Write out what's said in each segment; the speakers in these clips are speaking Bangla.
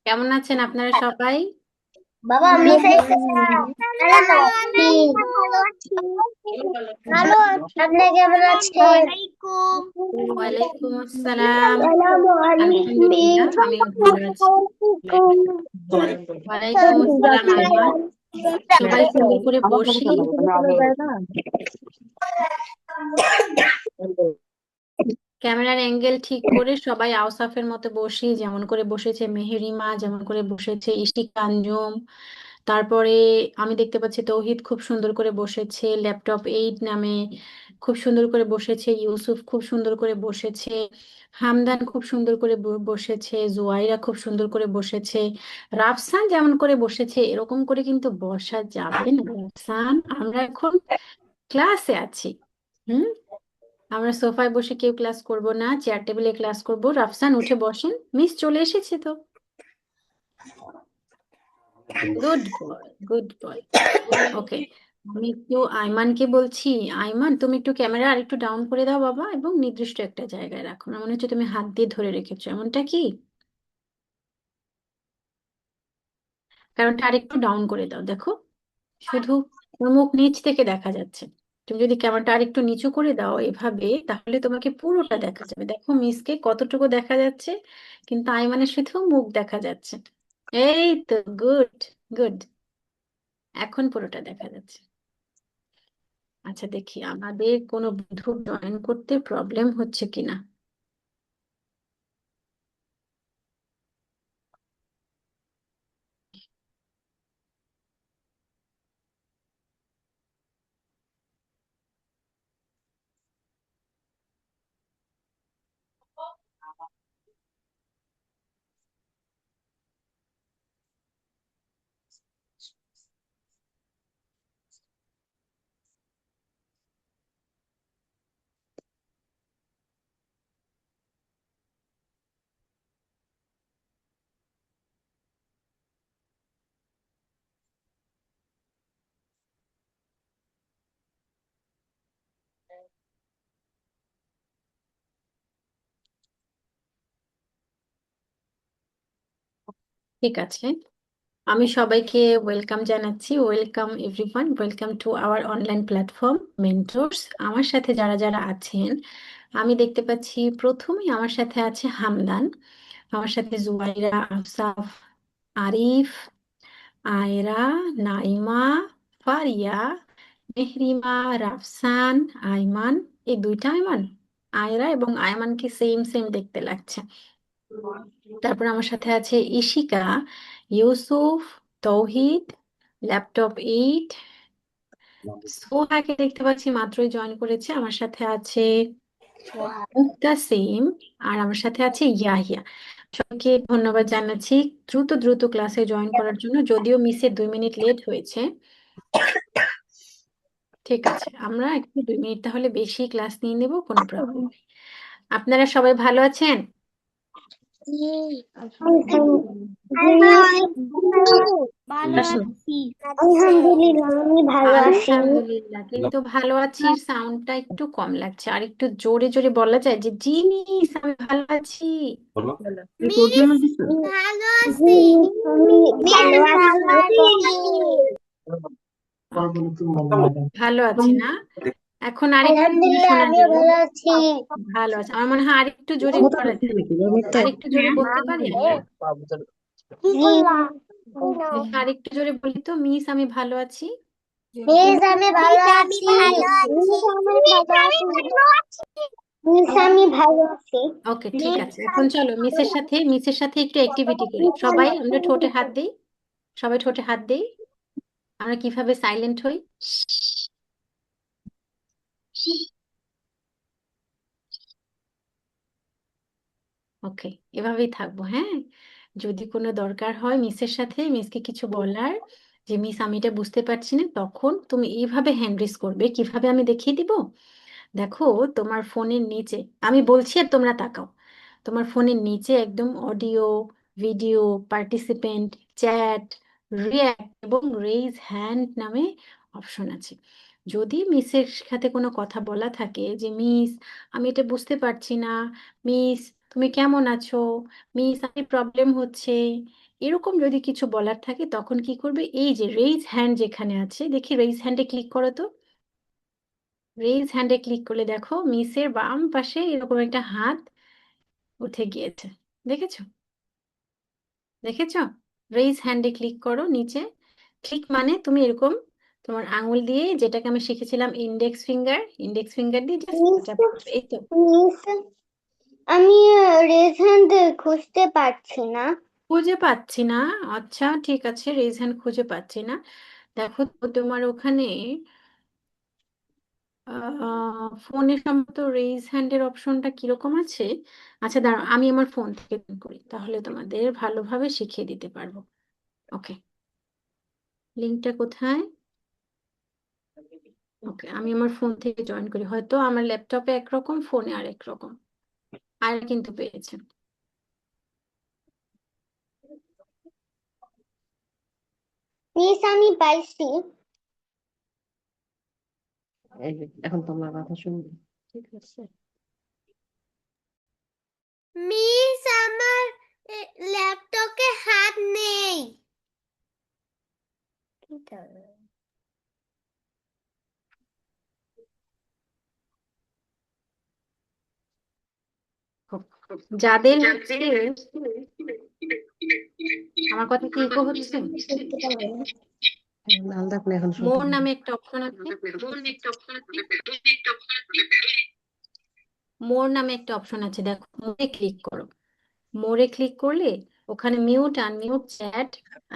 কেমন আছেন আপনারা সবাই? বাবা মিস ভালো আছি। ভালো আছি। আপনি কেমন আছেন? ওয়ালাইকুম আসসালাম। আসসালামু আলহামদুলিল্লাহ, আমিও ভালো আছি। ওয়ালাইকুম আসসালাম আইমান। সবাই সুন্দর করে বসি, ক্যামেরার অ্যাঙ্গেল ঠিক করে সবাই আওসাফের মতো বসি, যেমন করে বসেছে মেহেরিমা, যেমন করে বসেছে ইশিকা আঞ্জুম। তারপরে আমি দেখতে পাচ্ছি তৌহিদ খুব সুন্দর করে বসেছে, ল্যাপটপ 8 নামে খুব সুন্দর করে বসেছে, ইউসুফ খুব সুন্দর করে বসেছে, হামদান খুব সুন্দর করে বসেছে, জুয়াইরা খুব সুন্দর করে বসেছে, রাফসান যেমন করে বসেছে এরকম করে কিন্তু বসা যাবে না রাফসান, আমরা এখন ক্লাসে আছি। হুম, আমরা সোফায় বসে কেউ ক্লাস করব না, চেয়ার টেবিলে ক্লাস করব। রাফসান উঠে বসেন, মিস চলে এসেছে তো। Good boy, good boy. ওকে, আমি একটু আইমানকে বলছি, আইমান তুমি একটু ক্যামেরা আর একটু ডাউন করে দাও বাবা, এবং নির্দিষ্ট একটা জায়গায় রাখো। আমার মনে হচ্ছে তুমি হাত দিয়ে ধরে রেখেছো, এমনটা কি? কারণটা আর একটু ডাউন করে দাও, দেখো শুধু ওর মুখ নিচ থেকে দেখা যাচ্ছে। তুমি যদি ক্যামেরাটা আর একটু নিচু করে দাও এভাবে, তাহলে তোমাকে পুরোটা দেখা যাবে। দেখো মিসকে কতটুকু দেখা যাচ্ছে, কিন্তু আইমানের শুধু মুখ দেখা যাচ্ছে। এই তো, গুড, গুড, এখন পুরোটা দেখা যাচ্ছে। আচ্ছা, দেখি আমাদের কোনো বন্ধু জয়েন করতে প্রবলেম হচ্ছে কিনা। ঠিক আছে, আমি সবাইকে ওয়েলকাম জানাচ্ছি। Welcome everyone, welcome to our online platform mentors. আমার সাথে যারা যারা আছেন, আমি দেখতে পাচ্ছি প্রথমেই আমার সাথে আছে হামদান, আমার সাথে জুবাইরা, আফসাফ, আরিফ, আয়রা, নাইমা, ফারিয়া, মেহরিমা, রাফসান, আইমান। এই দুইটা আইমান, আয়রা এবং আয়মানকে সেম সেম দেখতে লাগছে। তারপর আমার সাথে আছে ইশিকা, ইউসুফ, তৌহিদ, ল্যাপটপ 8, সোহাকে দেখতে পাচ্ছি মাত্রই জয়েন করেছে। আমার সাথে আছে মুক্তাসিম, আর আমার সাথে আছে ইয়াহিয়া। সবাইকে ধন্যবাদ জানাচ্ছি দ্রুত দ্রুত ক্লাসে জয়েন করার জন্য, যদিও মিসের 2 মিনিট লেট হয়েছে। ঠিক আছে, আমরা একটু 2 মিনিট তাহলে বেশি ক্লাস নিয়ে নেব, কোনো প্রবলেম নেই। আপনারা সবাই ভালো আছেন? ভালো আসুন। আছি। আলহামদুলিল্লাহ আমি ভালো আছি। আলহামদুলিল্লাহ, কিন্তু ভালো আছি সাউন্ডটা একটু কম লাগছে, আর একটু জোরে জোরে বলা যায় যে জি মিস আমি ভালো আছি। মিস ভালো আছি। আমি ভালো আছি। ভালো আছি না? এখন আরেকটু জোরে আলহামদুলিল্লাহ শোনা আমিও গেল। ভালো আছি। ভালো আছে, আমার মনে হয় আরেকটু জোরে করা যায়। আরেকটু জোরে বলতে পারি আমরা? কি করলাম? দেখি আরেকটু জোরে বলি তো, মিস আমি ভালো আছি। মিস আমি ভালো আছি। মিস আমি ভালো আছি। মিস আমি ভালো আছি। ওকে, ঠিক আছে, এখন চলো মিসের সাথে একটু অ্যাক্টিভিটি করি। সবাই আমরা ঠোঁটে হাত দিই, সবাই ঠোঁটে হাত দিই। আমরা কিভাবে সাইলেন্ট হই? ওকে, এভাবেই থাকবো, হ্যাঁ। যদি কোনো দরকার হয় মিসের সাথে, মিসকে কিছু বলার, যে মিস আমি এটা বুঝতে পারছি না, তখন তুমি এইভাবে হ্যান্ড রেজ করবে। কিভাবে আমি দেখিয়ে দিব, দেখো তোমার ফোনের নিচে আমি বলছি আর তোমরা তাকাও। তোমার ফোনের নিচে একদম audio, video, participant, chat, react এবং রেইজ হ্যান্ড নামে অপশন আছে। যদি মিসের সাথে কোনো কথা বলা থাকে যে মিস আমি এটা বুঝতে পারছি না, মিস তুমি কেমন আছো, মিস আমি প্রবলেম হচ্ছে, এরকম যদি কিছু বলার থাকে তখন কি করবে, এই যে রেইজ হ্যান্ড যেখানে আছে, দেখি রেইজ হ্যান্ডে ক্লিক করো তো। রেইজ হ্যান্ডে ক্লিক করলে দেখো মিসের বাম পাশে এরকম একটা হাত উঠে গিয়েছে। দেখেছো? দেখেছো? রেইজ হ্যান্ডে ক্লিক করো নিচে। ক্লিক মানে তুমি এরকম তোমার আঙুল দিয়ে, যেটাকে আমি শিখেছিলাম ইন্ডেক্স ফিঙ্গার দিয়ে জাস্ট মিস এই তো। মিস আমি রেজ হ্যান্ড খুঁজতে পারছি না। খুঁজে পাচ্ছি না? আচ্ছা ঠিক আছে, রেইজ হ্যান্ড খুঁজে পাচ্ছি না। দেখো তো তোমার ওখানে ফোনে সম্ভবত রেইজ হ্যান্ডের অপশনটা কিরকম আছে। আচ্ছা দাঁড়াও, আমি আমার ফোন থেকে করি, তাহলে তোমাদের ভালোভাবে শিখিয়ে দিতে পারবো। ওকে, লিঙ্কটা কোথায়? ওকে, আমি আমার ফোন থেকে জয়েন করি, হয়তো আমার ল্যাপটপে একরকম, ফোনে আরেক রকম। আর কিন্তু পেয়েছে। মিস আমি পাইছি। এই যে, এখন তোমার কথা শুনবি। ঠিক আছে। মিস আমার ল্যাপটপে হাত নেই। যাদের হচ্ছে, আমার কথা কি ইকো হচ্ছে? লাল দাগ না এখন শুনতে মোর নামে একটা অপশন আছে, মোর নামে একটা অপশন আছে, দেখো মোরে ক্লিক করো। মোরে ক্লিক করলে ওখানে মিউট আনমিউট চ্যাট,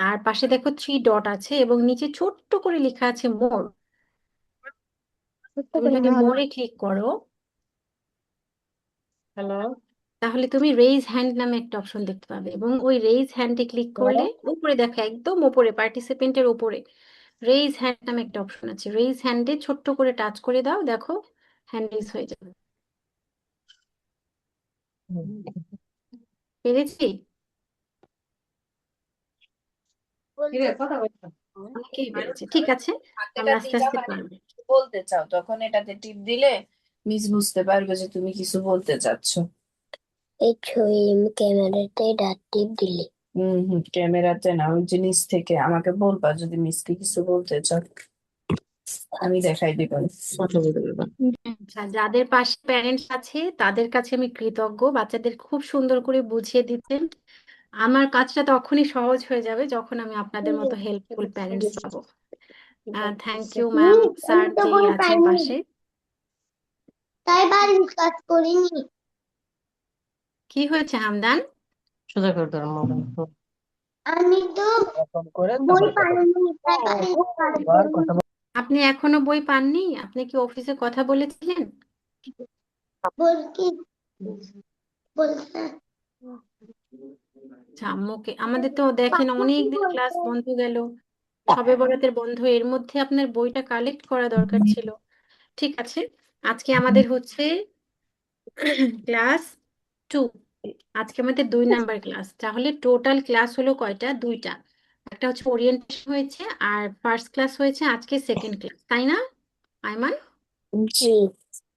আর পাশে দেখো থ্রি ডট আছে এবং নিচে ছোট্ট করে লেখা আছে মোর। তুমি যদি মোরে ক্লিক করো হ্যালো, তাহলে তুমি রেইজ হ্যান্ড নামে একটা অপশন দেখতে পাবে, এবং ওই রেইজ হ্যান্ডে ক্লিক করলে উপরে দেখো, একদম উপরে পার্টিসিপেন্টের উপরে রেইজ হ্যান্ড নামে একটা অপশন আছে। রেইজ হ্যান্ডে ছোট্ট করে টাচ করে দাও, দেখো হ্যান্ড রেইজ হয়ে যাবে। পেরেছি? কথা বলছো? অনেকেই পেরেছে, ঠিক আছে। আমরা আস্তে আস্তে পারবো। বলতে চাও তখন এটাতে টিপ দিলে মিস বুঝতে পারবে যে তুমি কিছু বলতে চাচ্ছ। এই ছবি ক্যামেরাতে ডাট টিপ দিলে। ক্যামেরাতে না, ওই জিনিস থেকে আমাকে বলবা যদি মিসকে কিছু বলতে চাও, আমি দেখাই দিব। কথা বলতে পারবা। আচ্ছা, যাদের পাশে প্যারেন্টস আছে তাদের কাছে আমি কৃতজ্ঞ, বাচ্চাদের খুব সুন্দর করে বুঝিয়ে দিতেন। আমার কাজটা তখনই সহজ হয়ে যাবে যখন আমি আপনাদের মতো হেল্পফুল প্যারেন্টস পাবো। Thank you ma'am, miss sir আমি তো যে বই আছেন পাইনি, পাশে। তাই বাড়ির কাজ করিনি। কি হয়েছে হামদান? সোজা করে ধরো মোবাইল। আমি তো এরকম করে বই তারপর কথা পাইনি, তাই বাড়ির কাজ বলবো। আর কথা করিনি। আপনি এখনো বই পাননি? আপনি কি অফিসে কথা বলেছিলেন? বল কি বলতে? আচ্ছা, আম্মুকে, আমাদের তো দেখেন অনেক দিন ক্লাস বন্ধ গেল, সবে বরাতের বন্ধ, এর মধ্যে আপনার বইটা কালেক্ট করা দরকার ছিল। ঠিক আছে, আজকে আমাদের হচ্ছে ক্লাস 2। আজকে আমাদের 2 নাম্বার ক্লাস, তাহলে টোটাল ক্লাস হলো কয়টা? 2টা। একটা হচ্ছে ওরিয়েন্টেশন হয়েছে, আর ফার্স্ট ক্লাস হয়েছে, আজকে সেকেন্ড ক্লাস, তাই না আইমান? জি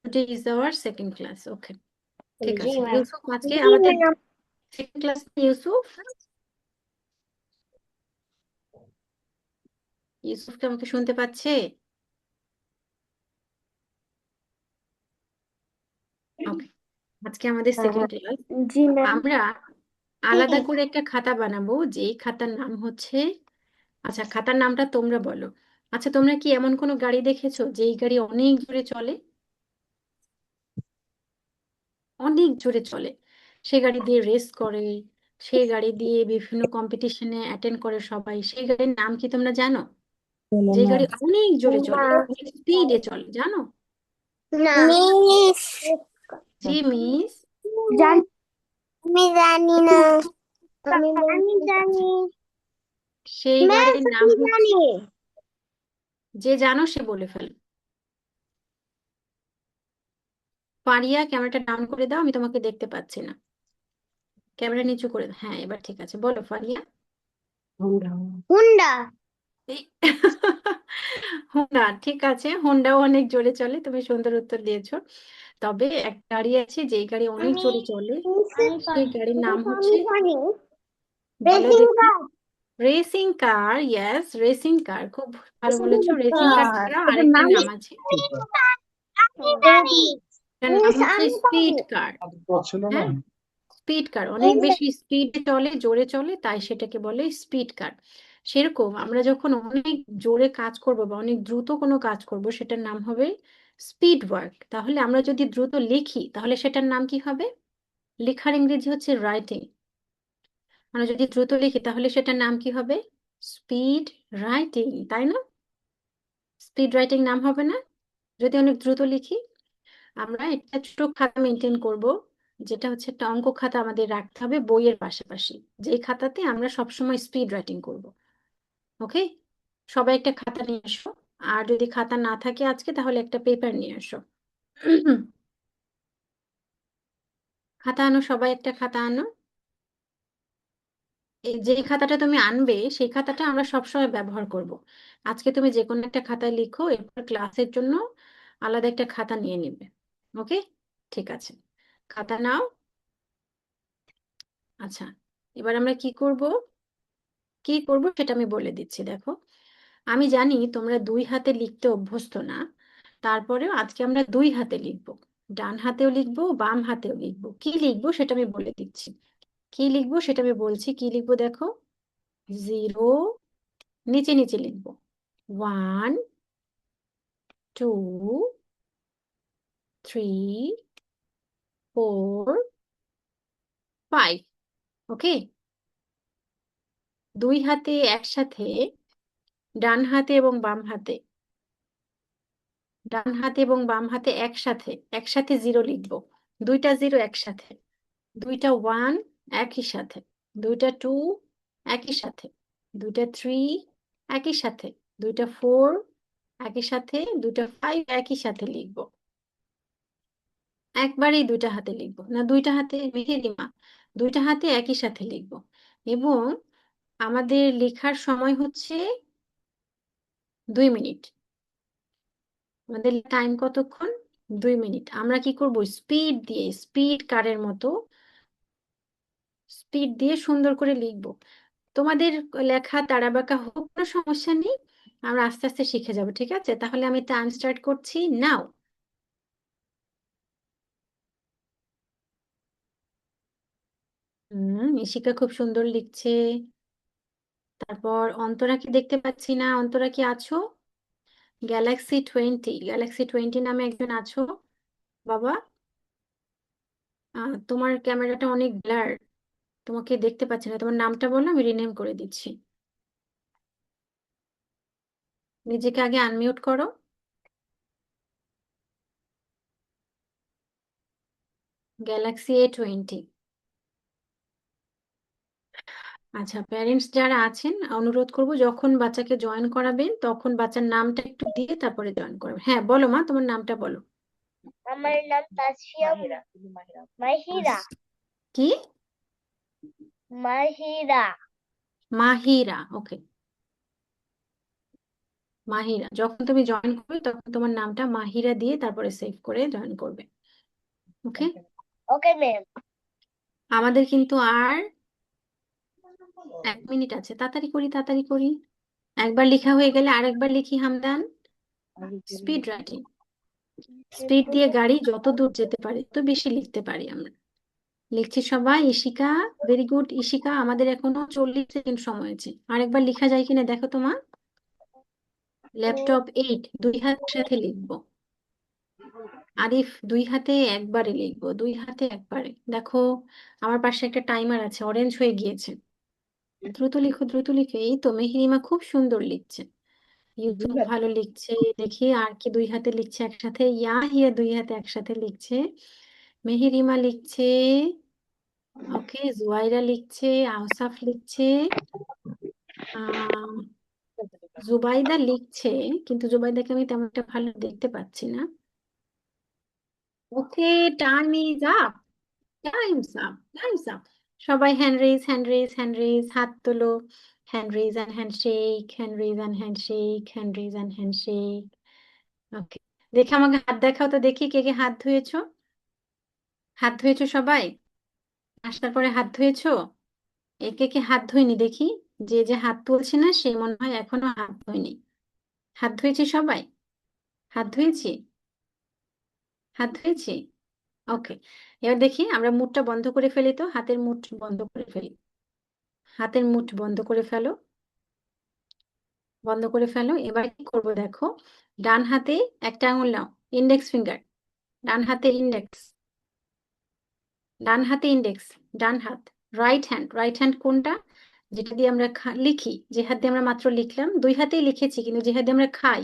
today is our second class. Okay, ঠিক জি আছে। ম্যাম। ইউসুফ আজকে জি আমাদের ম্যাম। Second class. ইউসুফ, ইউসুফকে আমাকে শুনতে পাচ্ছে? ওকে, আজকে আমাদের সেকেন্ড ক্লাস। জি ম্যাম। আমরা আলাদা করে একটা খাতা বানাবো, যেই খাতার নাম হচ্ছে, আচ্ছা খাতার নামটা তোমরা বলো। আচ্ছা, তোমরা কি এমন কোনো গাড়ি দেখেছো যেই গাড়ি অনেক জোরে চলে? অনেক জোরে চলে, সে গাড়ি দিয়ে রেস করে, সেই গাড়ি দিয়ে বিভিন্ন কম্পিটিশনে অ্যাটেন্ড করে সবাই, সেই গাড়ির নাম কি তোমরা জানো? যে গাড়ি অনেক জোরে চলে, অনেক স্পিডে চলে, জানো? না মিস জি মিস। জানি, আমি জানি না। আমি জানি সেই ম্যাম, গাড়ির নাম আমি হচ্ছে, জানি। যে জানো সে বলে ফেলো। পারিয়া, ক্যামেরাটা ডাউন করে দাও, আমি তোমাকে দেখতে পাচ্ছি না। ক্যামেরা নিচু করে দাও, হ্যাঁ এবার ঠিক আছে, বলো ফারিয়া। হুন্ডা। এই হোন্ডা, ঠিক আছে, হোন্ডাও অনেক জোরে চলে, তুমি সুন্দর উত্তর দিয়েছো। তবে এক গাড়ি আছে যে গাড়ি অনেক আমি জোরে চলে, সেই গাড়ির নাম আমি হচ্ছে, জানি বলো রেসিং দেখি। Car racing car, yes, racing car, খুব ভালো Racing বলেছো। রেসিং কার car, ছাড়াও এটার আরেকটা নাম নাম আছে, আমি জানি এটার নাম মিস হচ্ছে আমি স্পিড জানি কার। হ্যাঁ, স্পিড কার অনেক মিস বেশি স্পিডে চলে, জোরে চলে, তাই সেটাকে বলে স্পিড কার। সেরকম আমরা যখন অনেক জোরে কাজ করব বা অনেক দ্রুত কোনো কাজ করব, সেটার নাম হবে স্পিড ওয়ার্ক। তাহলে আমরা যদি দ্রুত লিখি তাহলে সেটার নাম কি হবে? লেখার ইংরেজি হচ্ছে রাইটিং। আমরা যদি দ্রুত লিখি তাহলে সেটার নাম কি হবে? স্পিড রাইটিং, তাই না? স্পিড রাইটিং নাম হবে না যদি অনেক দ্রুত লিখি? আমরা একটা ছোট খাতা মেনটেন করব, যেটা হচ্ছে একটা অঙ্ক খাতা আমাদের রাখতে হবে বইয়ের পাশাপাশি, যেই খাতাতে আমরা সবসময় স্পিড রাইটিং করব। ওকে, সবাই একটা খাতা নিয়ে আসো। আর যদি খাতা না থাকে আজকে তাহলে একটা পেপার নিয়ে আসো। খাতা আনো, সবাই একটা খাতা আনো। এই যে খাতাটা তুমি আনবে সেই খাতাটা আমরা সবসময় ব্যবহার করব। আজকে তুমি যে কোনো একটা খাতায় লিখো, এরপর ক্লাসের জন্য আলাদা একটা খাতা নিয়ে নেবে। ওকে, ঠিক আছে, খাতা নাও। আচ্ছা, এবার আমরা কি করব সেটা আমি বলে দিচ্ছি। দেখো, আমি জানি তোমরা দুই হাতে লিখতে অভ্যস্ত না, তারপরেও আজকে আমরা দুই হাতে লিখবো। ডান হাতেও লিখবো, বাম হাতেও লিখবো। কি লিখবো সেটা আমি বলে দিচ্ছি। কি লিখবো সেটা আমি বলছি। কি লিখবো দেখো, 0, নিচে নিচে লিখবো, 1, 2, 3, 4, 5। ওকে, দুই হাতে একসাথে, ডান হাতে এবং বাম হাতে, ডান হাতে এবং বাম হাতে একসাথে একসাথে 0 লিখবো। দুইটা 0 একসাথে, দুইটা 1 একই সাথে, দুইটা 2 একই সাথে, দুইটা 3 একই সাথে, দুইটা 4 একই সাথে, দুইটা 5 একই সাথে লিখবো। একবারেই দুইটা হাতে লিখবো না, দুইটা হাতে মেহেরিমা, দুইটা হাতে একই সাথে লিখবো। এবং আমাদের লেখার সময় হচ্ছে 2 মিনিট। আমাদের টাইম কতক্ষণ? 2 মিনিট। আমরা কি করব? স্পিড দিয়ে, স্পিড কারের মতো স্পিড দিয়ে সুন্দর করে লিখবো। তোমাদের লেখা তাড়াবাঁকা হোক, কোনো সমস্যা নেই, আমরা আস্তে আস্তে শিখে যাব। ঠিক আছে, তাহলে আমি টাইম স্টার্ট করছি নাও। ইশিকা খুব সুন্দর লিখছে। তারপর অন্তরাকে দেখতে পাচ্ছি না। অন্তরা কি আছো? গ্যালাক্সি 20 নামে একজন আছো বাবা। তোমার ক্যামেরাটা অনেক ব্লার, তোমাকে দেখতে পাচ্ছি না। তোমার নামটা বলো, আমি রিনেম করে দিচ্ছি। নিজেকে আগে আনমিউট করো। Galaxy A20। আচ্ছা, প্যারেন্টস যারা আছেন অনুরোধ করব যখন বাচ্চাকে জয়েন করাবেন তখন বাচ্চার নামটা একটু দিয়ে তারপরে জয়েন করবেন। হ্যাঁ বলো মা, তোমার নামটা বলো। আমার নাম তাসফিয়া মাহিরা কি? মাহিরা মাহিরা, ওকে। মাহিরা, যখন তুমি জয়েন করবে তখন তোমার নামটা মাহিরা দিয়ে তারপরে সেভ করে জয়েন করবে। ওকে, ওকে ম্যাম আমাদের কিন্তু আর 1 মিনিট আছে, তাড়াতাড়ি করি তাড়াতাড়ি করি। একবার লেখা হয়ে গেলে আরেকবার লিখি হামদান। স্পিড রাইটিং, স্পিড দিয়ে গাড়ি যত দূর যেতে পারে তত বেশি লিখতে পারি আমরা। লিখছি সবাই। Ishika, very good Ishika. আমাদের এখনো 40 সেকেন্ড সময় আছে, আরেকবার লেখা যায় কিনা দেখো তোমার। ল্যাপটপ 8, দুই হাতের সাথে লিখবো। আরিফ, দুই হাতে একবারে লিখবো, দুই হাতে একবারে। দেখো আমার পাশে একটা টাইমার আছে, অরেঞ্জ হয়ে গিয়েছে। দ্রুত লিখো দ্রুত লিখো। এই তো মেহেরিমা খুব সুন্দর লিখছে, ইউসুফ ভালো লিখছে। দেখি আর কি দুই হাতে লিখছে একসাথে। ইয়াহিয়া দুই হাতে একসাথে লিখছে। মেহেরিমা লিখছে, ওকে। জুয়াইরা লিখছে, আওসাফ লিখছে, আহ জুবাইদা লিখছে, কিন্তু জুবাইদাকে আমি তেমন একটা ভালো দেখতে পাচ্ছি না। Okay, time is up, times up, times up. সবাই hand raise, hand raise, hand raise, হাত তোলো। Hand raise and hand shake, hand raise and hand shake, hand raise and hand shake. Okay, দেখে আমাকে হাত দেখাও তো দেখি, কে কে হাত ধুয়েছো? হাত ধুয়েছো সবাই? নাস্তার পরে হাত ধুয়েছো? কে কে হাত ধুইনি দেখি। যে যে হাত তুলছে না সে মনে হয় এখনো হাত ধুয়নি। হাত ধুয়েছি সবাই? হাত ধুয়েছি? হাত ধুয়েছি? ওকে। এবার দেখি আমরা মুখটা বন্ধ করে ফেলি, তো হাতের মুঠ বন্ধ করে ফেলি। হাতের মুঠ বন্ধ করে ফেলো, বন্ধ করে ফেলো। এবার কি করব দেখো, ডান হাতে একটা আঙুল নাও, ইন্ডেক্স ফিঙ্গার। ডান হাতে ইন্ডেক্স, ডান হাতে ইন্ডেক্স, ডান হাত। রাইট হ্যান্ড, রাইট হ্যান্ড কোনটা? যেটা দিয়ে আমরা লিখি, যে হাত দিয়ে আমরা মাত্র লিখলাম, দুই হাতেই লিখেছি কিন্তু যে হাত দিয়ে আমরা খাই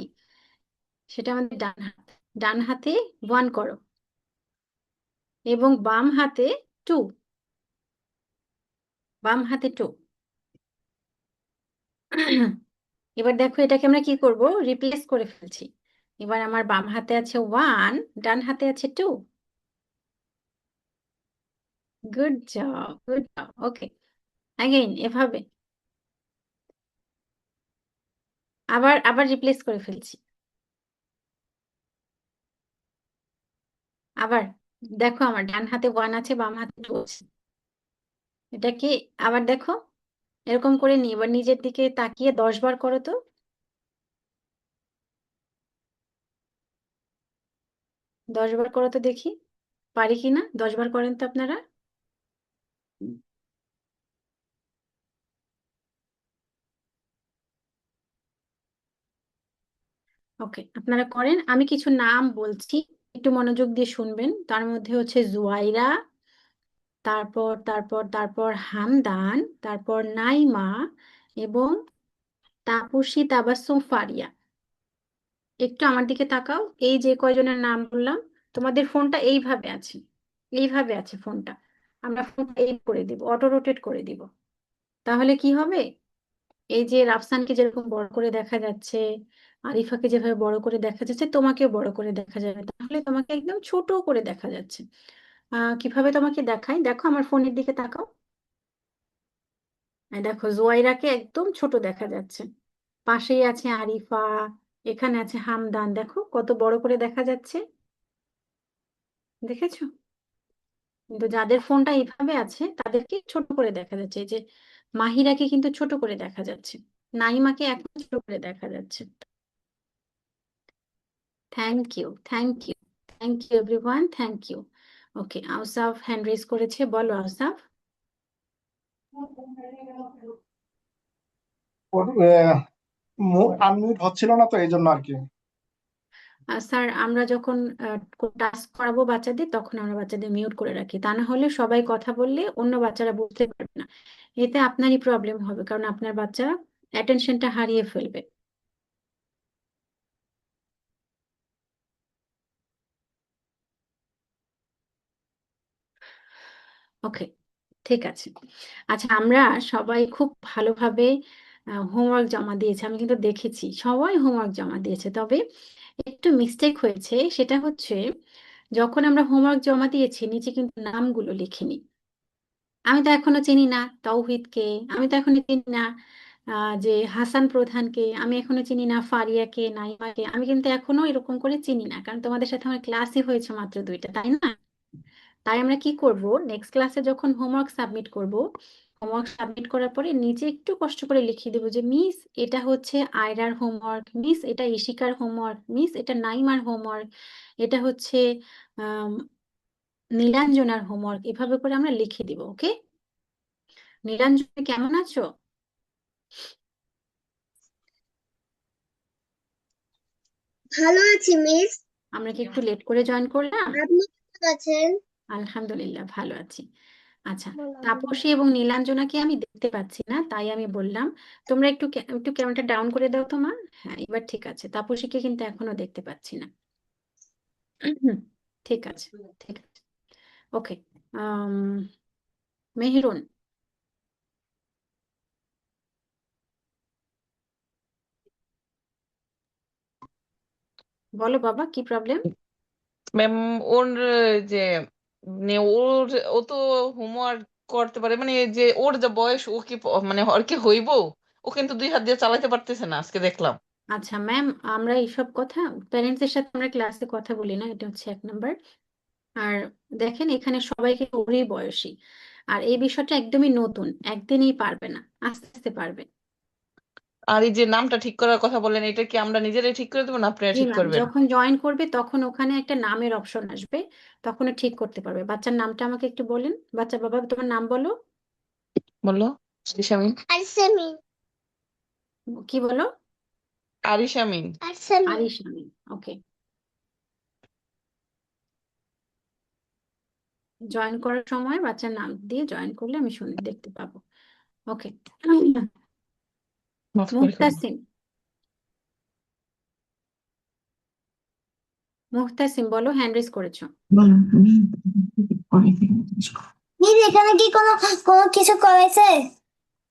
সেটা আমাদের ডান হাত। ডান হাতে 1 করো, এবং বাম হাতে 2। বাম হাতে 2। এবার দেখো এটাকে আমরা কি করব, রিপ্লেস করে ফেলছি। এবার আমার বাম হাতে আছে 1, ডান হাতে আছে 2। Good job, good job. Okay, again এভাবে আবার আবার রিপ্লেস করে ফেলছি। আবার দেখো আমার ডান হাতে 1 আছে, বাম হাতে 2 আছে। এটাকে আবার দেখো এরকম করে নিয়ে এবার নিজের দিকে তাকিয়ে 10 বার করো তো। 10 বার করো তো দেখি, পারি কিনা। 10 বার করেন তো আপনারা। ওকে, আপনারা করেন। আমি কিছু নাম বলছি, একটু মনোযোগ দিয়ে শুনবেন। তার মধ্যে হচ্ছে জুয়াইরা, তারপর তারপর তারপর হামদান, তারপর নাইমা, এবং তাপসী, তাবাসসুম, ফারিয়া। একটু আমার দিকে তাকাও। এই যে কয়জনের নাম বললাম, তোমাদের ফোনটা এইভাবে আছে, এইভাবে আছে ফোনটা। আমরা ফোনটা এই করে দিব, অটো রোটেট করে দিব। তাহলে কি হবে, এই যে রাফসানকে যেরকম বড় করে দেখা যাচ্ছে, আরিফাকে যেভাবে বড় করে দেখা যাচ্ছে, তোমাকেও বড় করে দেখা যাবে। তাহলে তোমাকে একদম ছোট করে দেখা যাচ্ছে। কিভাবে তোমাকে দেখাই, দেখো আমার ফোনের দিকে তাকাও। এই দেখো জুয়াইরাকে একদম ছোট দেখা যাচ্ছে। পাশেই আছে আরিফা, এখানে আছে হামদান, দেখো কত বড় করে দেখা যাচ্ছে। দেখেছো? কিন্তু যাদের ফোনটা এইভাবে আছে তাদেরকে ছোট করে দেখা যাচ্ছে। এই যে মাহিরাকে কিন্তু ছোট করে দেখা যাচ্ছে, নাইমাকে এখন ছোট করে দেখা যাচ্ছে। Thank you, thank you, thank you everyone, thank you. Okay, Ausaf hand raise করেছে, বলো আউসাফ। আনমিউট হচ্ছিল না তো এই জন্য আর কি। স্যার আমরা যখন টাস্ক করাবো বাচ্চাদের, তখন আমরা বাচ্চাদের মিউট করে রাখি, তা না হলে সবাই কথা বললে অন্য বাচ্চারা বুঝতে পারবে না। এতে আপনারই প্রবলেম হবে, কারণ আপনার বাচ্চা অ্যাটেনশনটা হারিয়ে ফেলবে। ওকে, ঠিক আছে। আচ্ছা, আমরা সবাই খুব ভালোভাবে হোমওয়ার্ক জমা দিয়েছি, আমি কিন্তু দেখেছি সবাই হোমওয়ার্ক জমা দিয়েছে। তবে একটু মিস্টেক হয়েছে, সেটা হচ্ছে যখন আমরা হোমওয়ার্ক জমা দিয়েছি নিচে কিন্তু নামগুলো লিখিনি। আমি তো এখনো চিনি না তৌহিদকে, আমি তো এখনো চিনি না যে হাসান প্রধানকে, আমি এখনো চিনি না ফারিয়াকে, নাইমাকে, আমি কিন্তু এখনো এরকম করে চিনি না, কারণ তোমাদের সাথে আমার ক্লাসই হয়েছে মাত্র 2টা, তাই না? তাই আমরা কি করব, নেক্সট ক্লাসে যখন হোমওয়ার্ক সাবমিট করব, হোমওয়ার্ক সাবমিট করার পরে নিচে একটু কষ্ট করে লিখিয়ে দেবো যে মিস এটা হচ্ছে আয়রার হোমওয়ার্ক, মিস এটা ইশিকার হোমওয়ার্ক, মিস এটা নাইমার হোমওয়ার্ক, এটা হচ্ছে আম, নীলাঞ্জনার হোমওয়ার্ক, এভাবে করে আমরা লিখে দিব। ওকে, নীলাঞ্জনা কেমন আছো? ভালো আছি মিস। আমরা কি একটু লেট করে জয়েন করলাম? আপনি কেমন আছেন? আলহামদুলিল্লাহ ভালো আছি। আচ্ছা, তাপসী এবং নীলাঞ্জনাকে আমি দেখতে পাচ্ছি না, তাই আমি বললাম তোমরা একটু একটু ক্যামেরাটা ডাউন করে দাও তোমার। হ্যাঁ, এবার ঠিক আছে। তাপসীকে কিন্তু এখনো দেখতে পাচ্ছি না। ঠিক আছে, ঠিক আছে। ওকে, মেহেরুন, বলো বাবা কি প্রবলেম? ম্যাম, ওর যে মানে ও তো হোমওয়ার্ক করতে পারে, মানে যে ওর যা বয়স ও কি মানে ওর কি হইব, ও কিন্তু 2 হাত দিয়ে চালাতে পারতেছে না আজকে দেখলাম। আচ্ছা ম্যাম, আমরা এইসব কথা প্যারেন্টসদের সাথে আমরা ক্লাসে কথা বলি না, এটা হচ্ছে 1 নাম্বার। আর দেখেন এখানে সবাইকে ওরই বয়সী, আর এই বিষয়টা একদমই নতুন, একদিনেই পারবে না, আস্তে আস্তে পারবে। আর এই যে নামটা ঠিক করার কথা বলেন, এটা কি আমরা নিজেরাই ঠিক করে দেবো না আপনারা জি ঠিক ম্যাম, করবেন? যখন জয়েন করবে তখন ওখানে একটা নামের অপশন আসবে, তখন ও ঠিক করতে পারবে। বাচ্চার নামটা আমাকে একটু বলেন। বাচ্চা বাবা, তোমার নাম বলো। বললো আরিশামিন। আরসামিন। কি বলো? আরিশামিন। আরসামিন। আরিশ আমি। ওকে, জয়েন করার সময় বাচ্চার নাম দিয়ে জয়েন করলে আমি শুনে দেখতে পাবো। ওকে। মাফ করে ফেলো। মুহতাসিম, মুহতাসিম বলো, হ্যান্ড রেজ করেছো। মিস এখানে কি কোনো কোনো কিছু করেছে?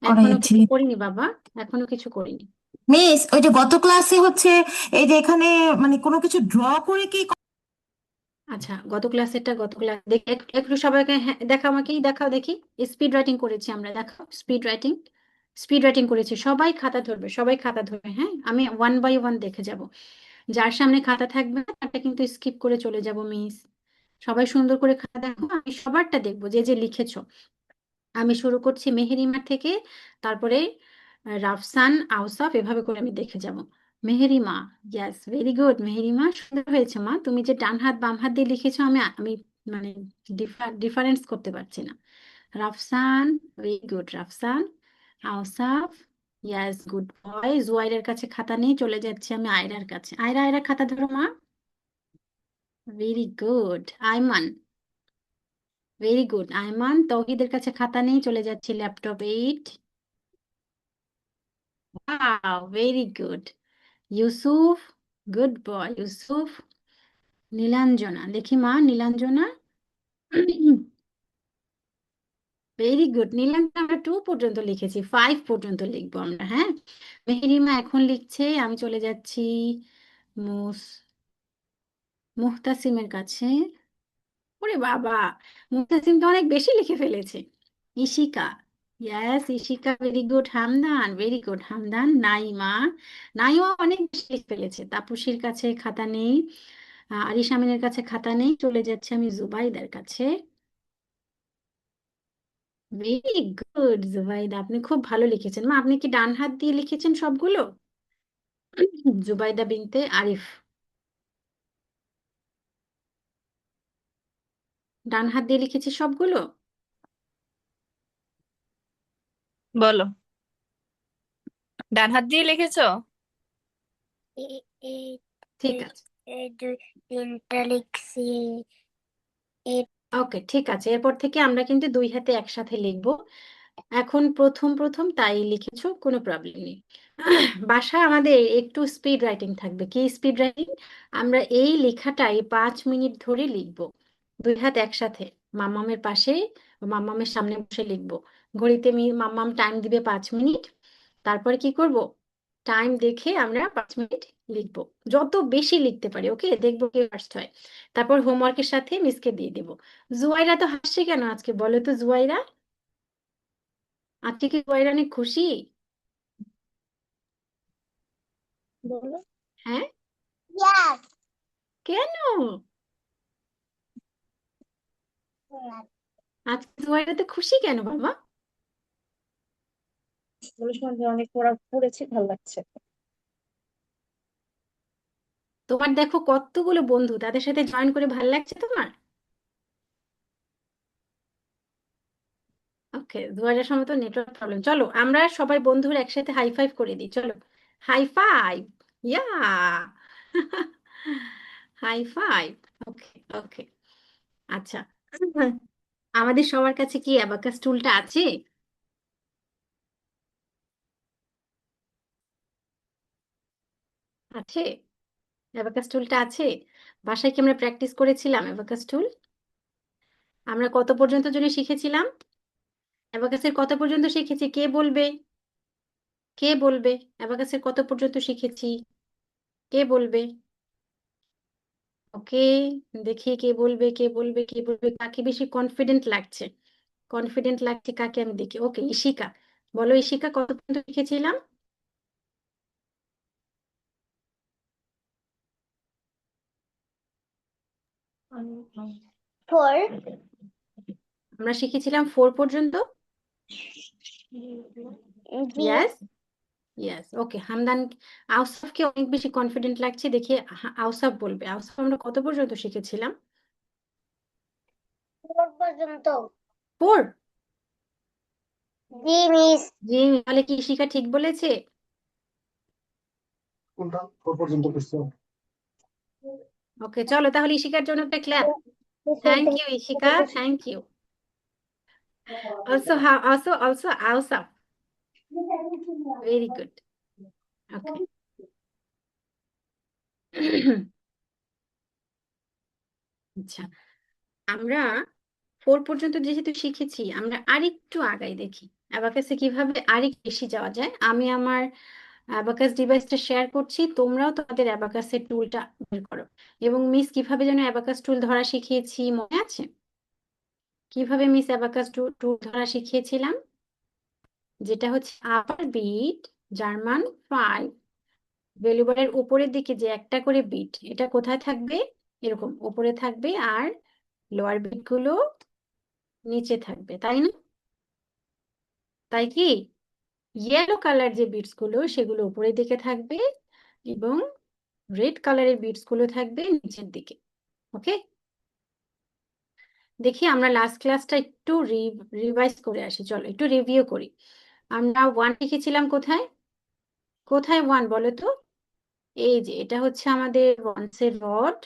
এখনো করাইছি কিছু করিনি বাবা, এখনো কিছু করিনি। মিস। ওই যে গত ক্লাসে হচ্ছে এই যে এখানে মানে কোনো কিছু ড্র করে কি আচ্ছা, গত ক্লাসেরটা গত ক্লাস একটু সবাইকে, হ্যাঁ দেখাও, আমাকেই দেখাও দেখি। স্পিড রাইটিং করেছি আমরা, দেখাও স্পিড রাইটিং। স্পিড রাইটিং করেছি, সবাই খাতা ধরবে, সবাই খাতা ধরবে, হ্যাঁ আমি 1 বাই 1 দেখে যাব। যার সামনে খাতা থাকবে না তারটা কিন্তু স্কিপ করে চলে যাব মিস। সবাই সুন্দর করে খাতা দেখো, আমি সবারটা দেখবো যে যে লিখেছো। আমি শুরু করছি মেহেরিমা থেকে, তারপরে রাফসান, আউসাফ, এভাবে করে আমি দেখে যাব। Meherima, yes very good Meherima, সুন্দর হয়েছে মা। তুমি যে ডান হাত বাম হাত দিয়ে লিখেছো, আমি আমি মানে ডিফারেন্স করতে পারছি না। Rafsan, very good Rafsan. Ausaf, yes good boy. জুয়াইরের কাছে খাতা নেই, চলে যাচ্ছি আমি আয়রার কাছে। আয়রা, আয়রা খাতা ধরো মা। Very good Aiman, very good Aiman. তৌহিদের কাছে খাতা নেই, চলে যাচ্ছি laptop 8। Wow very good Yusuf, good boy Yusuf. Nilanjana, দেখি মা নীলাঞ্জনা। ভেরি গুড নীলাঞ্জনা, আমরা 2 পর্যন্ত লিখেছি, 5 পর্যন্ত লিখবো আমরা, হ্যাঁ। মেহেরিমা এখন লিখছে, আমি চলে যাচ্ছি মুস মুহতাসিমের কাছে। ওরে বাবা, মুহতাসিম তো অনেক বেশি লিখে ফেলেছে। Ishika, yes Ishika, very good Hamdan, very good Hamdan. Naima, Naima অনেক বেশি লিখে ফেলেছে। তাপসীর কাছে খাতা নেই, আরিশ আমিনের কাছে খাতা নেই, চলে যাচ্ছে আমি জুবাইদার কাছে। ভেরি গুড জুবাইদা, আপনি খুব ভালো লিখেছেন মা। আপনি কি ডান হাত দিয়ে লিখেছেন সবগুলো? জুবাইদা বিনতে আরিফ, ডান হাত দিয়ে লিখেছি সবগুলো। বলো, ডান হাত দিয়ে লিখেছো? এই ঠিক আছে, এই দুই তিনটা লিখছি। এই ওকে ঠিক আছে, এরপর থেকে আমরা কিন্তু 2 হাতে একসাথে লিখবো। এখন প্রথম প্রথম তাই লিখেছো, কোনো প্রবলেম নেই। বাসায় আমাদের একটু স্পিড রাইটিং থাকবে। কি স্পিড রাইটিং? আমরা এই লেখাটাই 5 মিনিট ধরে লিখবো, 2 হাত একসাথে, মাম্মামের পাশে, মাম্মামের সামনে বসে লিখবো। ঘড়িতে মাম্মাম টাইম দিবে 5 মিনিট, তারপরে কি করব, টাইম দেখে আমরা 5 মিনিট লিখবো। যত বেশি লিখতে পারি, ওকে, দেখবো কে ফার্স্ট হয়। তারপর হোমওয়ার্কের সাথে মিসকে দিয়ে দেবো। জুয়াইরা তো হাসছে কেন আজকে, বলো তো জুয়াইরা, আজকে কি জুয়াইরা অনেক খুশি? বলো। হ্যাঁ, ইয়াস। কেন? আজকে জুয়াইরা তো খুশি কেন বাবা? অনেক পড়া পড়েছি, ভালো লাগছে। তোমার দেখো কতগুলো বন্ধু, তাদের সাথে জয়েন করে ভাল লাগছে তোমার। ওকে, জুয়াইরার সময় তো নেটওয়ার্ক প্রবলেম। চলো আমরা সবাই বন্ধুরা একসাথে হাই ফাইভ করে দিই, চলো। High five, yeah. High five. Okay, okay. আচ্ছা, আমাদের সবার কাছে কি অ্যাবাকাস টুলটা আছে? আছে, অ্যাবাকাস টুলটা আছে। বাসায় কি আমরা প্র্যাকটিস করেছিলাম অ্যাবাকাস টুল? আমরা কত পর্যন্ত জন্য শিখেছিলাম? অ্যাবাকাসের কত পর্যন্ত শিখেছি, কে বলবে? কে বলবে অ্যাবাকাসের কত পর্যন্ত শিখেছি? কে বলবে? ওকে, দেখি কে বলবে, কে বলবে, কে বলবে, কাকে বেশি কনফিডেন্ট লাগছে। কনফিডেন্ট লাগছে কাকে, আমি দেখি। ওকে, ইশিকা, বলো ইশিকা, কত পর্যন্ত শিখেছিলাম? ফোর আমরা শিখেছিলাম 4 পর্যন্ত। জি ইয়েস ইয়েস, ওকে। হামদান, আউসাফকে অনেক বেশি কনফিডেন্ট লাগছে, দেখি আউসাফ বলবে। আউসাফ, আমরা কত পর্যন্ত শিখেছিলাম? ফোর পর্যন্ত 4। জি মিস জি, তাহলে কি শিখা ঠিক বলেছে? কোনটা 4 পর্যন্ত করছো? ওকে, চলো তাহলে ইশিকার জন্য একটা clap. Thank you Ishika, thank you. Also Ausaf, very good. Okay. আচ্ছা, আমরা 4 পর্যন্ত যেহেতু শিখেছি, আমরা আরেকটু আগাই দেখি অ্যাবাকাসে কিভাবে আরেকটু বেশি যাওয়া যায়। আমি আমার অ্যাবাকাস ডিভাইসটা শেয়ার করছি, তোমরাও তোমাদের অ্যাবাকাসের টুলটা বের করো। এবং মিস কিভাবে যেন অ্যাবাকাস টুল ধরা শিখিয়েছি মনে আছে? কিভাবে মিস অ্যাবাকাস টুল ধরা শিখিয়েছিলাম? যেটা হচ্ছে আপার বিট, জার্মান 5, ভ্যালুবারের উপরের দিকে যে একটা করে বিট, এটা কোথায় থাকবে? এরকম উপরে থাকবে, আর লোয়ার বিট গুলো নিচে থাকবে, তাই না? তাই কি? ইয়েলো কালার যে বিটস গুলো সেগুলো উপরের দিকে থাকবে, এবং রেড কালারের বিটস গুলো থাকবে নিচের দিকে। ওকে, দেখি আমরা লাস্ট ক্লাসটা একটু রিভাইজ করে আসি। চলো একটু রিভিউ করি। আমরা 1 শিখেছিলাম কোথায়? কোথায় 1 বলো তো? এই যে এটা হচ্ছে আমাদের ওয়ান্সের রড,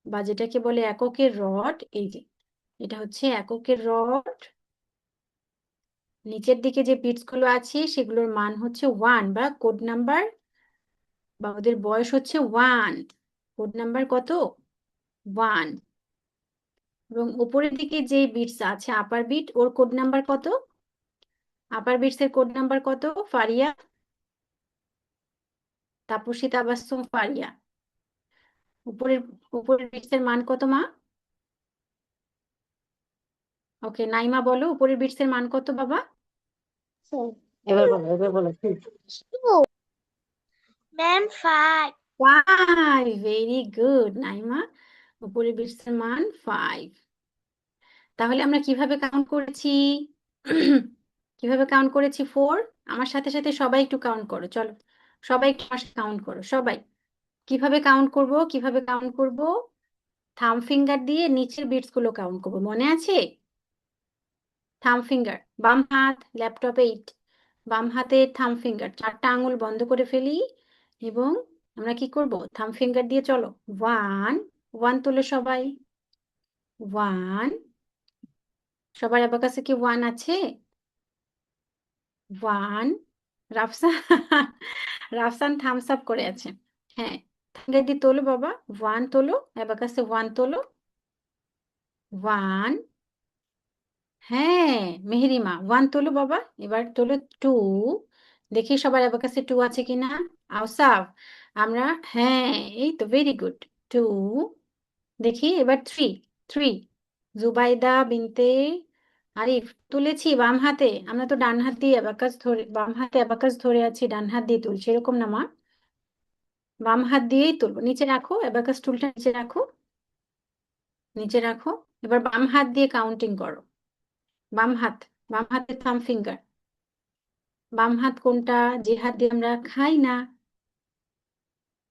বা যেটাকে বলে এককের রড। এই যে এটা হচ্ছে এককের রড, নিচের দিকে যে বিটস গুলো আছে সেগুলোর মান হচ্ছে 1, বা কোড নাম্বার, বা ওদের বয়স হচ্ছে 1। কোড নাম্বার কত? 1। এবং উপরের দিকে যে বিটস আছে আপার বিট, ওর কোড নাম্বার কত? আপার বিটস এর কোড নাম্বার কত ফারিয়া? তাপসী, তাবাসসুম, ফারিয়া, উপরের উপরের বিটস এর মান কত মা? ওকে, নাইমা বলো উপরের বিটস এর মান কত বাবা? এবার বলো ma'am five 5, very good Naima, উপরের বিটস এর মান 5। তাহলে আমরা কিভাবে কাউন্ট করেছি? কিভাবে কাউন্ট করেছি? 4। আমার সাথে সাথে সবাই একটু কাউন্ট করো, চলো সবাই একটু কাউন্ট করো সবাই। কিভাবে কাউন্ট করব? কিভাবে কাউন্ট করব? থাম ফিঙ্গার দিয়ে নিচের বিটস গুলো কাউন্ট করবো, মনে আছে? থাম ফিঙ্গার, বাম হাত ল্যাপটপে, বাম হাতে থাম ফিঙ্গার, 4টা আঙুল বন্ধ করে ফেলি, এবং আমরা কি করব? থাম ফিঙ্গার দিয়ে চলো 1, 1 তোলো সবাই, 1। সবার অ্যাবাকাসে কি 1 আছে? 1। রাফসান, রাফসান থামস আপ করে আছে। হ্যাঁ, ফিঙ্গার দিয়ে তোলো বাবা, 1 তোলো, অ্যাবাকাসে 1 তোলো, 1। হ্যাঁ, মেহেরিমা 1 তোলো বাবা, এবার তোলো 2। দেখি সবার অ্যাবাকাসে 2 আছে কিনা। আউসাফ, আমরা, হ্যাঁ এই তো, ভেরি গুড, 2। দেখি এবার 3, 3। জুবাইদা বিনতে আরিফ তুলেছি বাম হাতে, আমরা তো ডান হাত দিয়ে অ্যাবাকাস ধরে, বাম হাতে অ্যাবাকাস ধরে আছি, ডান হাত দিয়ে তুলছি, এরকম না মা, বাম হাত দিয়েই তুলবো। নিচে রাখো অ্যাবাকাস টুলটা, নিচে রাখো, নিচে রাখো। এবার বাম হাত দিয়ে কাউন্টিং করো, বাম হাত, বাম হাতের থাম ফিঙ্গার। বাম হাত কোনটা? যে হাত দিয়ে আমরা খাই না,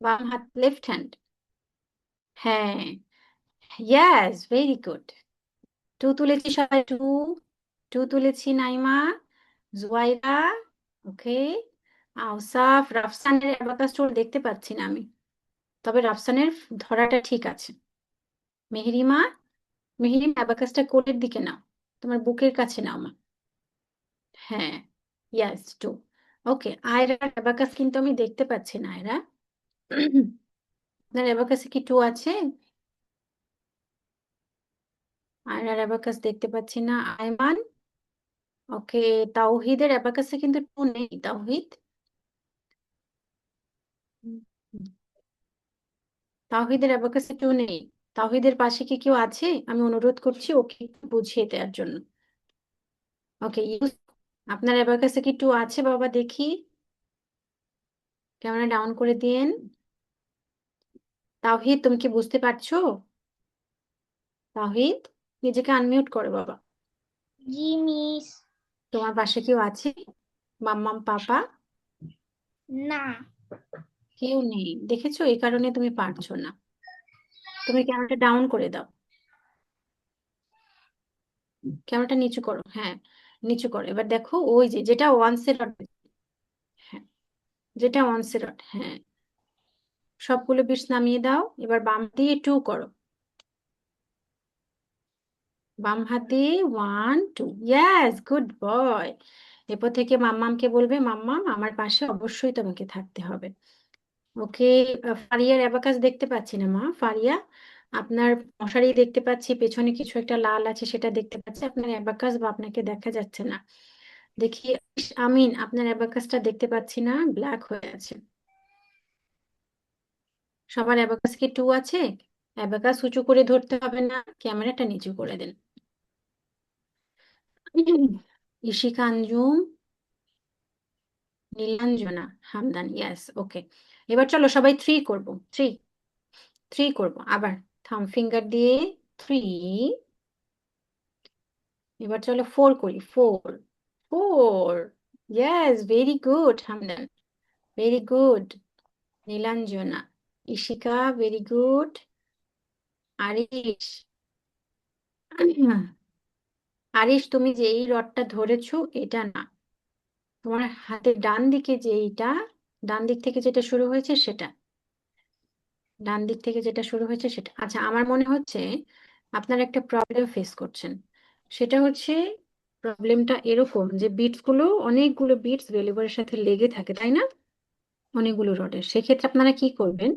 বাম হাত, লেফট হ্যান্ড। হ্যাঁ, ইয়েস, ভেরি গুড। 2 তুলেছি সবাই, 2, 2 তুলেছি নাইমা, জুয়াইরা, ওকে, আউসাফ। রাফসানের অ্যাবাকাস টুল দেখতে পাচ্ছি না আমি, তবে রাফসানের ধরাটা ঠিক আছে। মেহেরিমা, মেহেরিমা অ্যাবাকাসটা কোলের দিকে নাও, তোমার বুকের কাছে নাও মা। হ্যাঁ, ইয়েস, 2। ওকে, আয়রার অ্যাবাকাস কিন্তু আমি দেখতে পাচ্ছি না। আয়রা, আপনার অ্যাবাকাসে কি 2 আছে? আয়রার অ্যাবাকাস দেখতে পাচ্ছি না। আয়মান, ওকে, তাওহিদের অ্যাবাকাসে কিন্তু 2 নেই। তাওহিদ, তাওহিদের অ্যাবাকাসে 2 নেই। তাওহিদের পাশে কি কেউ আছে? আমি অনুরোধ করছি ওকে একটু বুঝিয়ে দেওয়ার জন্য। ওকে, আপনার অ্যাবাকাসে কি 2 আছে বাবা? দেখি, ক্যামেরা ডাউন করে দিন। তাওহিদ, তুমি কি বুঝতে পারছো? তাহিদ, নিজেকে আনমিউট করো বাবা। জি মিস। তোমার পাশে কেউ আছে? মাম্মাম, পাপা? না। কেউ নেই, দেখেছো? এই কারণে তুমি পারছো না। তুমি ক্যামেরাটা ডাউন করে দাও, ক্যামেরাটা নিচু করো। হ্যাঁ, নিচু করো। এবার দেখো ওই যে যেটা ওয়ান্স এর রড, হ্যাঁ, যেটা ওয়ান্স এর রড, হ্যাঁ, সবগুলো বিটস নামিয়ে দাও। এবার বাম দিয়ে 2 করো, বাম হাত দিয়ে 1 2, ইয়েস, গুড বয়। এরপর থেকে মাম্মামকে বলবে, মাম্মাম আমার পাশে অবশ্যই তোমাকে থাকতে হবে। ওকে। ফারিয়ার অ্যাবাকাস দেখতে পাচ্ছি না মা। ফারিয়া, আপনার মশারি দেখতে পাচ্ছি, পেছনে কিছু একটা লাল আছে সেটা দেখতে পাচ্ছি, আপনার অ্যাবাকাস বা আপনাকে দেখা যাচ্ছে না। দেখি, আমিন, আপনার অ্যাবাকাসটা দেখতে পাচ্ছি না, ব্ল্যাক হয়ে আছে। সবার অ্যাবাকাস কি 2 আছে? অ্যাবাকাস উঁচু করে ধরতে হবে না, ক্যামেরাটা নিচু করে দেন। ইশিকা আঞ্জুম, নীলাঞ্জনা হামদান, ইয়েস, ওকে। এবার চলো সবাই 3 করব, 3 3 করব আবার। থাম ফিঙ্গার দিয়ে 3। এবার চলো 4 করি, 4 4, yes, very good Hamdan, very good. Nilanjana, Ishika, very good. Arish, Arish, তুমি যে এই রডটা ধরেছো এটা না, তোমার হাতের ডান দিকে যে এইটা, ডান দিক থেকে যেটা শুরু হয়েছে সেটা, ডান দিক থেকে যেটা শুরু হয়েছে সেটা। আচ্ছা, আমার মনে হচ্ছে আপনার একটা প্রবলেম ফেস করছেন। সেটা হচ্ছে, প্রবলেমটা এরকম যে বিটস গুলো, অনেকগুলো বিটস ভ্যালুবারের সাথে লেগে থাকে, তাই না? অনেকগুলো রডের। সেক্ষেত্রে আপনারা কি করবেন,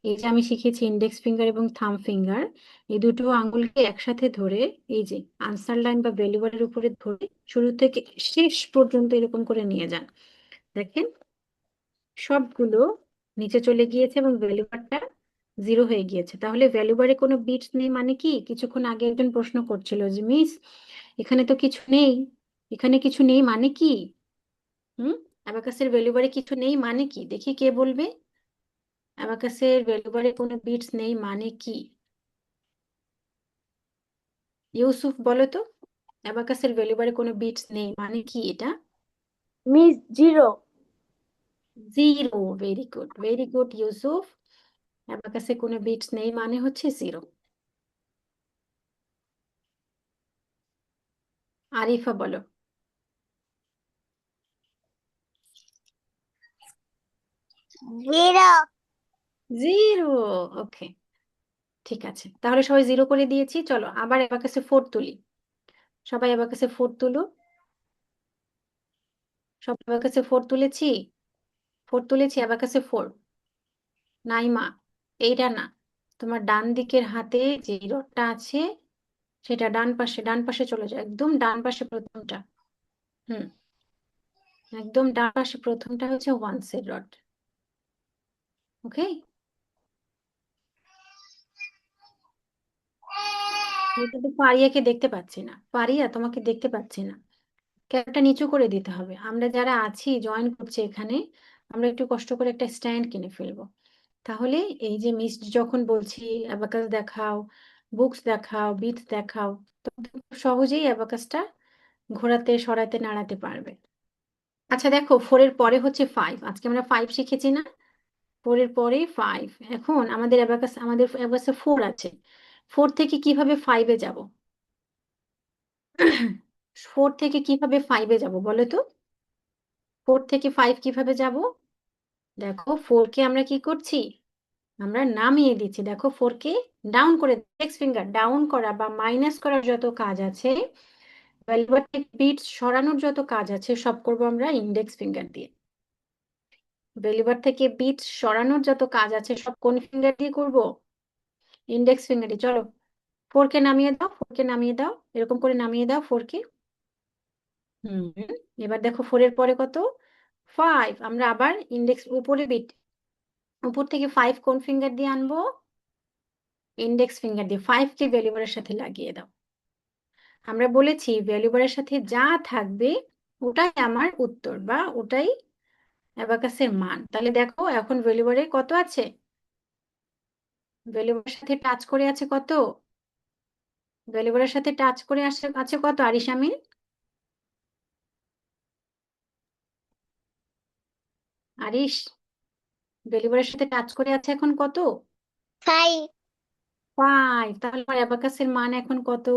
এই যে আমি শিখেছি ইন্ডেক্স ফিঙ্গার এবং থাম ফিঙ্গার, এই দুটো আঙ্গুলকে একসাথে ধরে, এই যে আনসার লাইন বা ভ্যালুবারের উপরে ধরে শুরু থেকে শেষ পর্যন্ত এরকম করে নিয়ে যান। দেখেন, সবগুলো নিচে চলে গিয়েছে এবং ভ্যালু বারটা 0 হয়ে গিয়েছে। তাহলে ভ্যালু বারে কোনো বিটস নেই মানে কি? কিছুক্ষণ আগে একজন প্রশ্ন করছিল যে মিস, এখানে তো কিছু নেই, এখানে কিছু নেই মানে কি? অ্যাবাকাসের ভ্যালু বারে কিছু নেই মানে কি? দেখি কে বলবে, অ্যাবাকাসের ভ্যালু বারে কোনো বিটস নেই মানে কি? ইউসুফ বলো তো, অ্যাবাকাসের ভ্যালু বারে কোনো বিটস নেই মানে কি এটা? Miss 0। 0, very good, very good Yusuf. অ্যাবাকাসে কোনো বিটস নেই মানে হচ্ছে 0। আরিফা বলো। 0। 0, ওকে, ঠিক আছে। তাহলে সবাই 0 করে দিয়েছি। চলো আবার অ্যাবাকাসে 4 তুলি। সবাই অ্যাবাকাসে 4 তুলো। সব অ্যাবাকাসে 4 তুলেছি, 4 তুলেছি, অ্যাবাকাসে 4। নাইমা, এইটা না, তোমার ডান দিকের হাতে যে রডটা আছে সেটা ডান পাশে, ডান পাশে চলে যাও, একদম ডান পাশে প্রথমটা। হুম, একদম ডান পাশে প্রথমটা হচ্ছে ওয়ান্সের রড। ওকে, কিন্তু পারিয়াকে দেখতে পাচ্ছি না। পারিয়া, তোমাকে দেখতে পাচ্ছি না। ক্যাপটা নিচু করে দিতে হবে। আমরা যারা আছি, জয়েন করছি এখানে, আমরা একটু কষ্ট করে একটা স্ট্যান্ড কিনে ফেলবো। তাহলে এই যে মিস যখন বলছি অ্যাবাকাস দেখাও, বুকস দেখাও, বিটস দেখাও, তখন তুমি খুব সহজেই অ্যাবাকাসটা ঘোরাতে, সরাতে, নাড়াতে পারবে। আচ্ছা দেখো, 4 এর পরে হচ্ছে 5। আজকে আমরা 5 শিখেছি না? 4 এর পরে 5। এখন আমাদের অ্যাবাকাসে 4 আছে। 4 থেকে কিভাবে 5-এ যাব? 4 থেকে কিভাবে 5-এ যাব বলো তো? 4 থেকে 5 কিভাবে যাব? দেখো, 4 কে আমরা কি করছি? আমরা নামিয়ে দিচ্ছি। দেখো, 4 কে ডাউন করে, ইন্ডেক্স ফিঙ্গার ডাউন করা বা মাইনাস করার যত কাজ আছে, ভ্যালুবার থেকে বিটস সরানোর যত কাজ আছে, সব করব আমরা ইন্ডেক্স ফিঙ্গার দিয়ে। ভ্যালুবার থেকে বিটস সরানোর যত কাজ আছে সব কোন ফিঙ্গার দিয়ে করব? ইন্ডেক্স ফিঙ্গার দিয়ে। চলো, 4 কে নামিয়ে দাও, 4 কে নামিয়ে দাও, এরকম করে নামিয়ে দাও 4 কে। হুম, এবার দেখো 4 এর পরে কত? 5। আমরা আবার ইন্ডেক্স উপরে বিট, উপর থেকে 5 কোন ফিঙ্গার দিয়ে আনবো? ইন্ডেক্স ফিঙ্গার দিয়ে। 5 কে ভ্যালুবারের সাথে লাগিয়ে দাও। আমরা বলেছি ভ্যালুবারের সাথে যা থাকবে ওটাই আমার উত্তর, বা ওটাই অ্যাবাকাসের মান। তাহলে দেখো এখন ভ্যালুবারে কত আছে? ভ্যালুবারের সাথে টাচ করে আছে কত? বেলিবুড়ার সাথে টাচ করে আছে কত আরিশামিন? আরিশ, বেলিবুড়ার সাথে টাচ করে আছে এখন কত? 5 5। তাহলে আমার অ্যাবাকাসের মান এখন কত?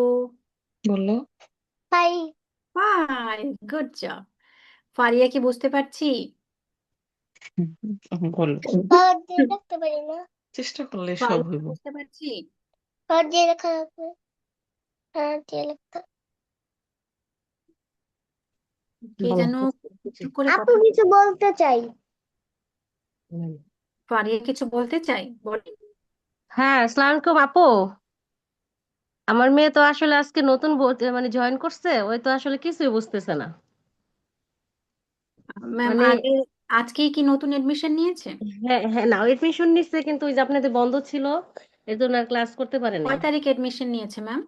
বললো 5 5। Good job. ফারিয়া কি বুঝতে পারছি? বললো পাওয়ার দিয়ে রাখতে পারি না, চেষ্টা করলে সব ফারিয়া কি হইব। বুঝতে পারছি? পাওয়ার দিয়ে রাখা লাগবে, হ্যাঁ দিয়ে রাখতে। কে বলো যেন একটু করে আপু কথা কিছু বলতে চাই। ফারিয়া কিছু বলতে চাই, বল। হ্যাঁ, আসসালামু আলাইকুম আপু। আমার মেয়ে তো আসলে আজকে নতুন মানে জয়েন করছে, ওই তো আসলে কিছুই বুঝতেছে না। ম্যাম মানে আগে আজকেই কি নতুন এডমিশন নিয়েছে? হ্যাঁ হ্যাঁ, না এডমিশন নিচ্ছে কিন্তু ওই যে আপনাদের বন্ধ ছিল, এর জন্য আর ক্লাস করতে পারে নাই। কয় তারিখ এডমিশন নিয়েছে ম্যাম?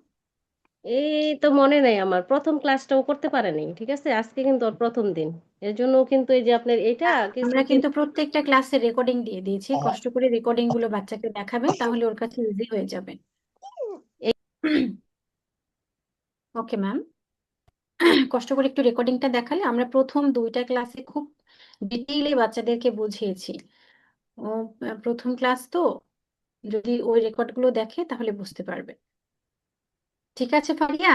এই তো মনে নেই আমার, প্রথম ক্লাসটাও করতে পারেনি। ঠিক আছে, আজকে কিন্তু ওর প্রথম দিন। এর জন্য ও কিন্তু এই যে আপনার এটা আমরা কিছুদিন। কিন্তু প্রত্যেকটা ক্লাসের রেকর্ডিং দিয়ে দিয়েছি, কষ্ট করে রেকর্ডিং গুলো বাচ্চাকে দেখাবেন, তাহলে ওর কাছে ইজি হয়ে যাবে। ওকে ম্যাম, কষ্ট করে একটু রেকর্ডিংটা দেখালে আমরা প্রথম 2টা ক্লাসে খুব ডিটেইলে বাচ্চাদেরকে বুঝিয়েছি। ও প্রথম ক্লাস তো, যদি ওই রেকর্ড গুলো দেখে তাহলে বুঝতে পারবে। ঠিক আছে ফারিয়া,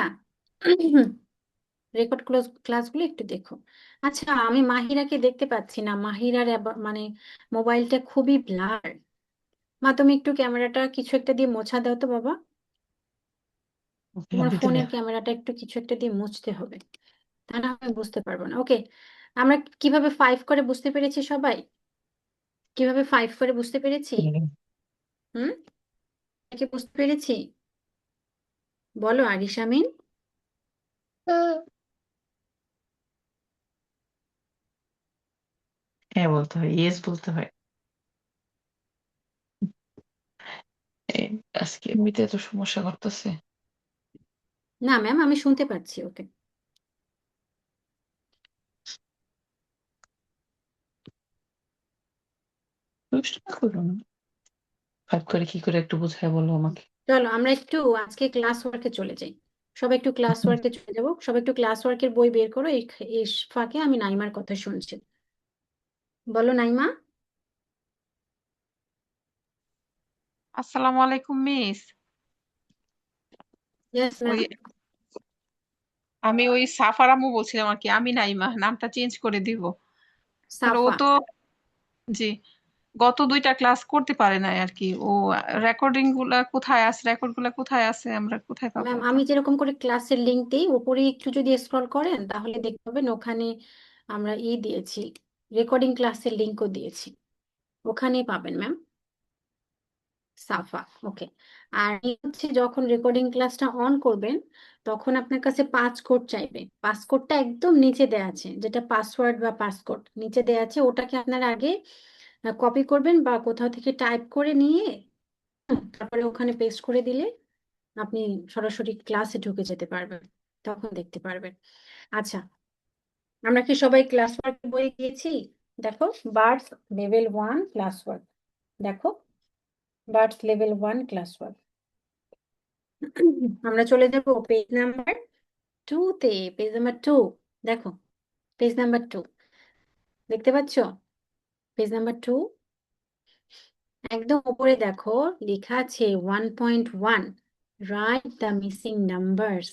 রেকর্ড ক্লাসগুলো একটু দেখো। আচ্ছা, আমি মাহিরাকে দেখতে পাচ্ছি না। মাহিরার মানে মোবাইলটা খুবই ব্লার। মা তুমি একটু ক্যামেরাটা কিছু একটা দিয়ে মোছা দাও তো বাবা। তোমার দিতে ফোনের ক্যামেরাটা একটু কিছু একটা দিয়ে মুছতে হবে, তা না আমি বুঝতে পারবো না। ওকে, আমরা কিভাবে 5 করে বুঝতে পেরেছি সবাই? কিভাবে 5 করে বুঝতে পেরেছি? হুম, কি বুঝতে পেরেছি? বলো আরিশামিন। হুম, হ্যাঁ বলতে হয়, ইয়েস বলতে হয়। এই আজকে এমনিতে এত সমস্যা করতেছে। না ম্যাম, আমি শুনতে পাচ্ছি ওকে। দুষ্টুমি করো না। 5 করে কি করে একটু বুঝায় বলো আমাকে। চলো আমরা একটু আজকে ক্লাস ওয়ার্কে চলে যাই। সবাই একটু ক্লাস ওয়ার্কে চলে যাবো, সবাই একটু ক্লাস ওয়ার্কের বই বের করো। এই ফাঁকে আমি নাইমার কথা শুনছি। বলো নাইমা। আসসালামু আলাইকুম মিস। ইয়েস ওই ম্যাম। আমি ওই সাফার আম্মু বলছিলাম আর কি, আমি নাইমা, নামটা চেঞ্জ করে দিব। তাহলে ও সাফা। তো, জি, গত 2টা ক্লাস করতে পারে নাই আর কি। ও রেকর্ডিং গুলা কোথায় আছে, রেকর্ড গুলা কোথায় আছে, আমরা কোথায় পাবো ম্যাম ওটা? আমি যেরকম করে ক্লাসের লিংক দিই, উপরে একটু যদি স্ক্রল করেন তাহলে দেখতে পাবেন ওখানে আমরা দিয়েছি, রেকর্ডিং ক্লাসের লিংকও দিয়েছি, ওখানেই পাবেন ম্যাম। সাফা। ওকে। আর হচ্ছে যখন রেকর্ডিং ক্লাসটা অন করবেন, তখন আপনার কাছে পাসকোড চাইবে। পাসকোডটা একদম নিচে দেয়া আছে, যেটা পাসওয়ার্ড বা পাসকোড নিচে দেয়া আছে, ওটাকে আপনারা আগে কপি করবেন বা কোথাও থেকে টাইপ করে নিয়ে তারপরে ওখানে পেস্ট করে দিলে আপনি সরাসরি ক্লাসে ঢুকে যেতে পারবেন, তখন দেখতে পারবেন। আচ্ছা, আমরা কি সবাই ক্লাস ওয়ার্ক বই গিয়েছি? দেখো, বার্ডস লেভেল 1 ক্লাস ওয়ার্ক, দেখো বার্ডস লেভেল 1 ক্লাস ওয়ার্ক। আমরা চলে যাব পেজ নাম্বার 2 তে। পেজ নাম্বার 2, দেখো পেজ নাম্বার 2 দেখতে পাচ্ছ? পেজ নাম্বার 2 একদম উপরে দেখো লেখা আছে 1.1, রাইট দ্য মিসিং নাম্বারস।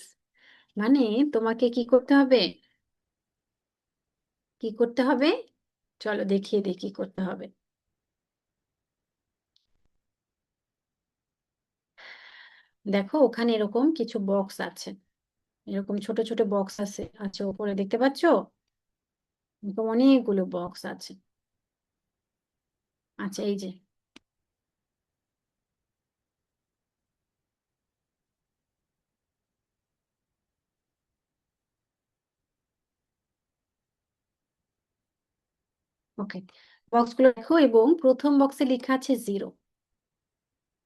মানে তোমাকে কি করতে হবে? কি করতে হবে? চলো দেখিয়ে দিই কি করতে হবে। দেখো ওখানে এরকম কিছু বক্স আছে, এরকম ছোট ছোট বক্স আছে আচ্ছা উপরে দেখতে পাচ্ছো? এরকম অনেকগুলো বক্স আছে। আচ্ছা এই যে, ওকে, বক্সগুলো দেখো এবং প্রথম বক্সে লেখা আছে 0।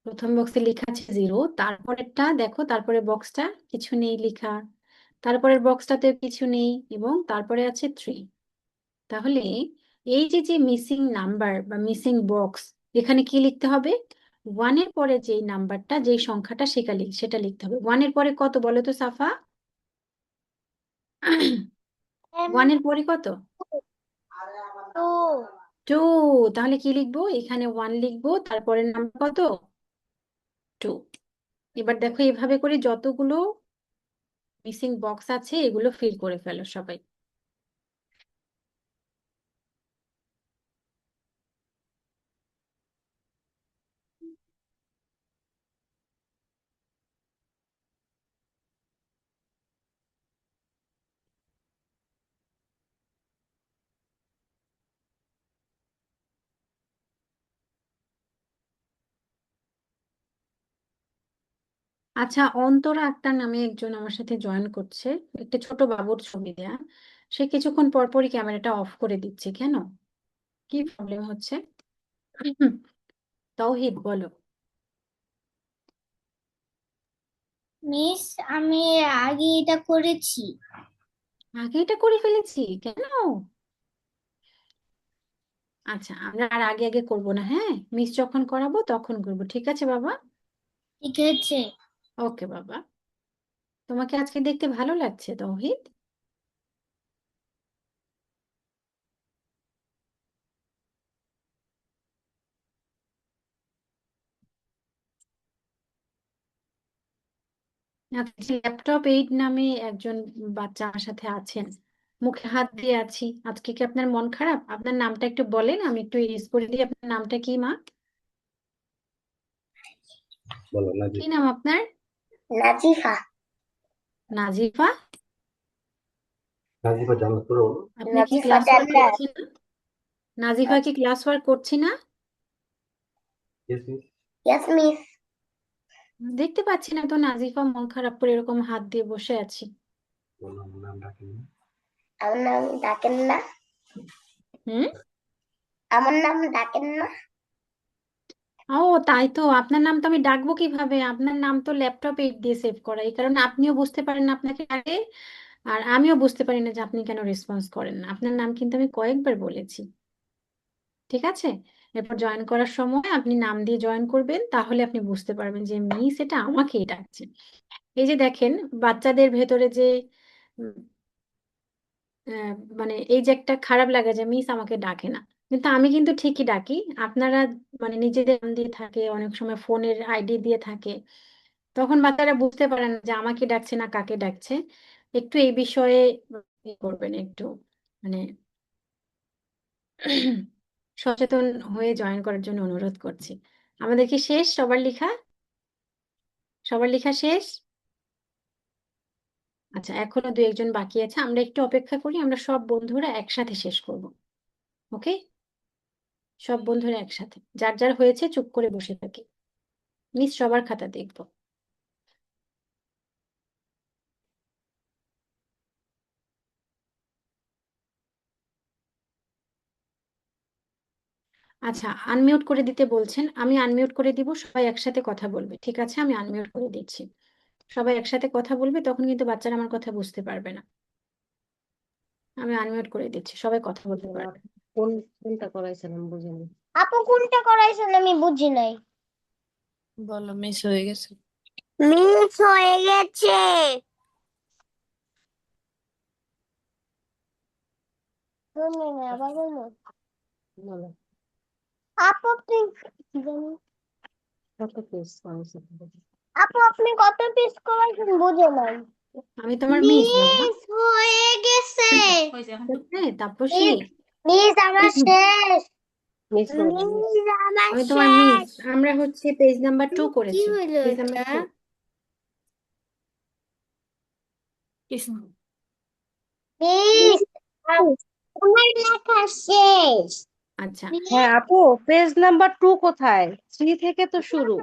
প্রথম বক্সে লেখা আছে 0, তারপরেরটা দেখো, তারপরে বক্সটা কিছু নেই লেখা, তারপরের বক্সটাতে কিছু নেই এবং তারপরে আছে 3। তাহলে এই যে যে মিসিং নাম্বার বা মিসিং বক্স, এখানে কি লিখতে হবে? ওয়ানের পরে যেই নাম্বারটা, যেই সংখ্যাটা সেটা লিখতে হবে। ওয়ানের পরে কত বলো তো সাফা? ওয়ানের পরে কত? 2 টু। তাহলে কি লিখবো? এখানে ওয়ান লিখবো, তারপরে নাম্বার কত? 2। এবার দেখো এভাবে করে যতগুলো মিসিং বক্স আছে এগুলো ফিল করে ফেলো সবাই। আচ্ছা, অন্তরা আক্তার নামে একজন আমার সাথে জয়েন করছে, একটা ছোট বাবুর ছবি দেয়া। সে কিছুক্ষণ পর পরই ক্যামেরাটা অফ করে দিচ্ছে, কেন? কি প্রবলেম হচ্ছে? তাওহিদ বলো। মিস, আমি আগে এটা করেছি। আগে এটা করে ফেলেছি কেন? আচ্ছা, আমরা আর আগে আগে করবো না, হ্যাঁ? মিস যখন করাবো তখন করবো, ঠিক আছে বাবা? ঠিক আছে। ওকে বাবা। তোমাকে আজকে দেখতে ভালো লাগছে তাওহিদ? আচ্ছা, ল্যাপটপ 8 নামে একজন বাচ্চা আমার সাথে আছেন, মুখে হাত দিয়ে আছি। আজকে কি আপনার মন খারাপ? আপনার নামটা একটু বলেন, আমি একটু ইরেজ করে দিই। আপনার নামটা কি মা? বলো কি নাজিব। নাম আপনার? নাজিফা। নাজিফা। নাজিবা জান্নাতুর বলো। আপনি কি নাজিফা ক্লাস ওয়ার্ক জান্নাত। করছেন না? নাজিফা কি ক্লাস ওয়ার্ক করছি না? Yes miss. Yes miss. দেখতে পাচ্ছি না তো নাজিফা মন খারাপ করে এরকম হাত দিয়ে বসে আছি। বলো আমার নাম ডাকেন না। আমার নাম ডাকেন না। হুম। আমার নাম ডাকেন না। ও তাই তো, আপনার নাম তো আমি ডাকবো কিভাবে? আপনার নাম তো ল্যাপটপ 8 দিয়ে সেভ করা, এই কারণে আপনিও বুঝতে পারেন না আপনাকে ডাকে, আর আমিও বুঝতে পারি না যে আপনি কেন রেসপন্স করেন না। আপনার নাম কিন্তু আমি কয়েকবার বলেছি, ঠিক আছে? এরপর জয়েন করার সময় আপনি নাম দিয়ে জয়েন করবেন, তাহলে আপনি বুঝতে পারবেন যে মিস এটা আমাকেই ডাকছে। এই যে দেখেন, বাচ্চাদের ভেতরে যে উম, মানে এই যে একটা খারাপ লাগে যে মিস আমাকে ডাকে না, কিন্তু আমি কিন্তু ঠিকই ডাকি। আপনারা মানে নিজেদের নাম দিয়ে থাকে, অনেক সময় ফোনের আইডি দিয়ে থাকে, তখন বাচ্চারা বুঝতে পারে না যে আমাকে ডাকছে না কাকে ডাকছে। একটু এই বিষয়ে করবেন একটু, মানে সচেতন হয়ে জয়েন করার জন্য অনুরোধ করছি। আমাদের কি শেষ সবার লেখা? সবার লেখা শেষ? আচ্ছা, এখনো 2-1 জন বাকি আছে, আমরা একটু অপেক্ষা করি, আমরা সব বন্ধুরা একসাথে শেষ করব। ওকে? সব বন্ধুরা একসাথে, যার যার হয়েছে চুপ করে বসে থাকি, মিস সবার খাতা দেখব। আচ্ছা, আনমিউট করে দিতে বলছেন, আমি আনমিউট করে দিব, সবাই একসাথে কথা বলবে, ঠিক আছে? আমি আনমিউট করে দিচ্ছি, সবাই একসাথে কথা বলবে, তখন কিন্তু বাচ্চারা আমার কথা বুঝতে পারবে না। আমি আনমিউট করে দিচ্ছি, সবাই কথা বলতে পারবে। কোনটা করাইছিলাম বুঝিনি। আপু কোনটা করাইছেন আমি বুঝি নাই। বলো মিস হয়ে গেছে। মিস হয়ে গেছে। আবার বলবো। বলো আপু আপনি কি জানি। কত পিস করাইছে? আপু আপনি কত পিস করাইছেন বুঝে নাই। আমি তোমার মিস বাবা। মিস হয়ে গেছে। হ্যাঁ, তাপসী। মিস আমার শেষ। মিস করবো মিস আমার আমি তোমার মিস। শেষ। আমরা হচ্ছে পেজ নাম্বার 2 কি করেছি, হলো পেজ এটা? নাম্বার 2। মিস আমার লেখা শেষ। আচ্ছা, হ্যাঁ আপু, পেজ নাম্বার 2 কোথায়? 3 থেকে তো শুরু।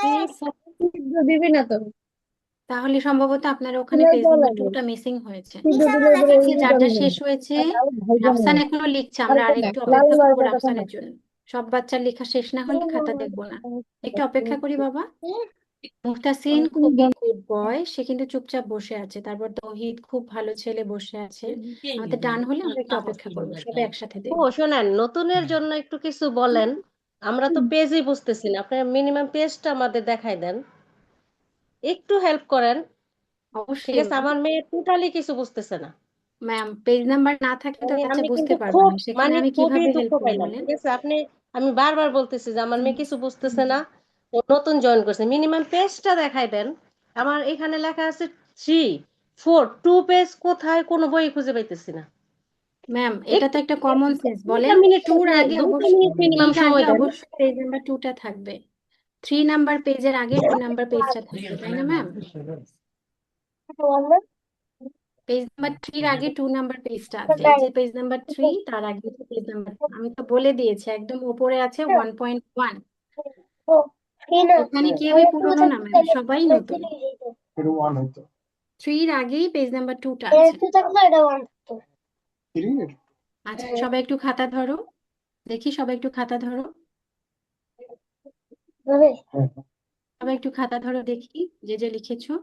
3 4 দিবি না তো? তাহলে সম্ভবত আপনার ওখানে পেজ নাম্বার 2টা মিসিং হয়েছে। দেখি যার যার শেষ হয়েছে। রাফসান এখনো লিখছে, আমরা আর একটু অপেক্ষা করবো রাফসানের জন্য। সব বাচ্চার লেখা শেষ না হলে খাতা দেখবো না, একটু অপেক্ষা করি বাবা। মুহতাসিন খুবই গুড বয়, সে কিন্তু চুপচাপ বসে আছে। তারপর তৌহিদ খুব ভালো ছেলে বসে আছে। আমাদের ডান হলে আমরা একটু অপেক্ষা করবো, সবাই একসাথে ও দেখবো। শোনেন, নতুনের জন্য একটু কিছু বলেন। আমরা তো পেজই বুঝতেছি না, আপনার মিনিমাম পেজটা আমাদের দেখাই দেন, একটু হেল্প করেন। ঠিক অবশ্যই আছে, ম্যাম। আমার মেয়ে টোটালি কিছু বুঝতেছে না। ম্যাম পেজ নাম্বার না থাকলে তো বাচ্চা আমি বুঝতে কিন্তু পারবে খুব না, সেখানে আমি খুবই কিভাবে দুঃখ হেল্প করবো পাইলাম। বলেন? ঠিক আছে, আমি বারবার বলতেছি যে আমার মেয়ে কিছু বুঝতেছে না, ও নতুন জয়েন করছে, মিনিমাম পেজটা দেখাই দেন। আমার এখানে লেখা আছে 3, 4, 2 পেজ কোথায়, কোনো বই খুঁজে পাইতেছি না। ম্যাম এটা তো একটু একটা কমন সেন্স, দুইটা বলেন মিনিট টুর আগে 2 অবশ্যই, মিনিট মিনিমাম থ্রির সময় আগে দেন। অবশ্যই পেজ নাম্বার 2টা থাকবে, 3 নাম্বার পেজের আগে 2 নাম্বার পেজটা থাকবে, তাই না ম্যাম? পেজ নাম্বার 3-র আগে 2 নাম্বার পেজটা আছে, এই যে পেজ নাম্বার 3 তার আগে পেজ নাম্বার, আমি তো বলে দিয়েছি একদম উপরে আছে 1.1। এখানে কেউই পুরনো না ম্যাম, সবাই নতুন। 3-র আগেই পেজ নাম্বার 2টা আছে। আচ্ছা সবাই একটু খাতা ধরো, দেখি সবাই একটু খাতা ধরো, সবাই একটু খাতা ধরো দেখি যে যে লিখেছো।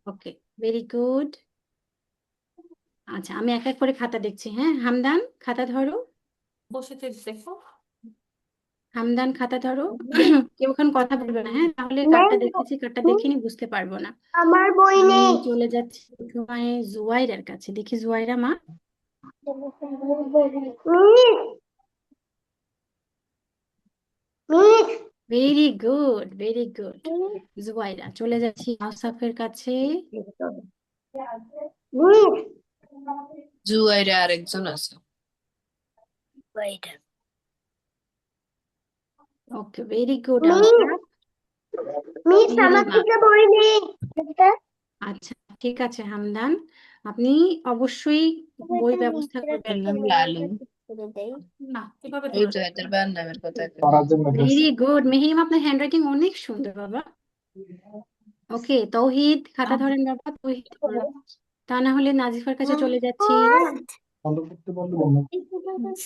ওকে, ভেরি গুড। আচ্ছা আমি এক এক করে খাতা দেখছি, হ্যাঁ। হামদান খাতা ধরো, বসেতে দেখো। হামদান খাতা ধরো। কেউ এখন কথা বলবে না, হ্যাঁ, তাহলে কার্ডটা দেখেছি কার্ডটা দেখিনি বুঝতে পারবো না। আমার বই আমি নেই। চলে যাচ্ছি প্রথমে জুয়াইরার কাছে, দেখি জুয়াইরা মা। Very good, very good. Juaira, চলে যাচ্ছি আউসাফের কাছে। জুয়াইরে আরেকজন আছে। Okay, very good Ausaf. আমার মেহেরিমা, থেকে বই নেই। আচ্ছা ঠিক আছে হামদান, আপনি অবশ্যই বই ব্যবস্থা করবেন। এর নাম লালু। না, এভাবে ওই ধরে তো এদের বার নামের কথা ভেরি গুড মেহিম, আপনার হ্যান্ডরাইটিং অনেক সুন্দর বাবা। ওকে তৌহিদ খাতা ধরেন বাবা, তৌহিদ ধরো। তা না হলে নাজিফার কাছে চলে যাচ্ছি।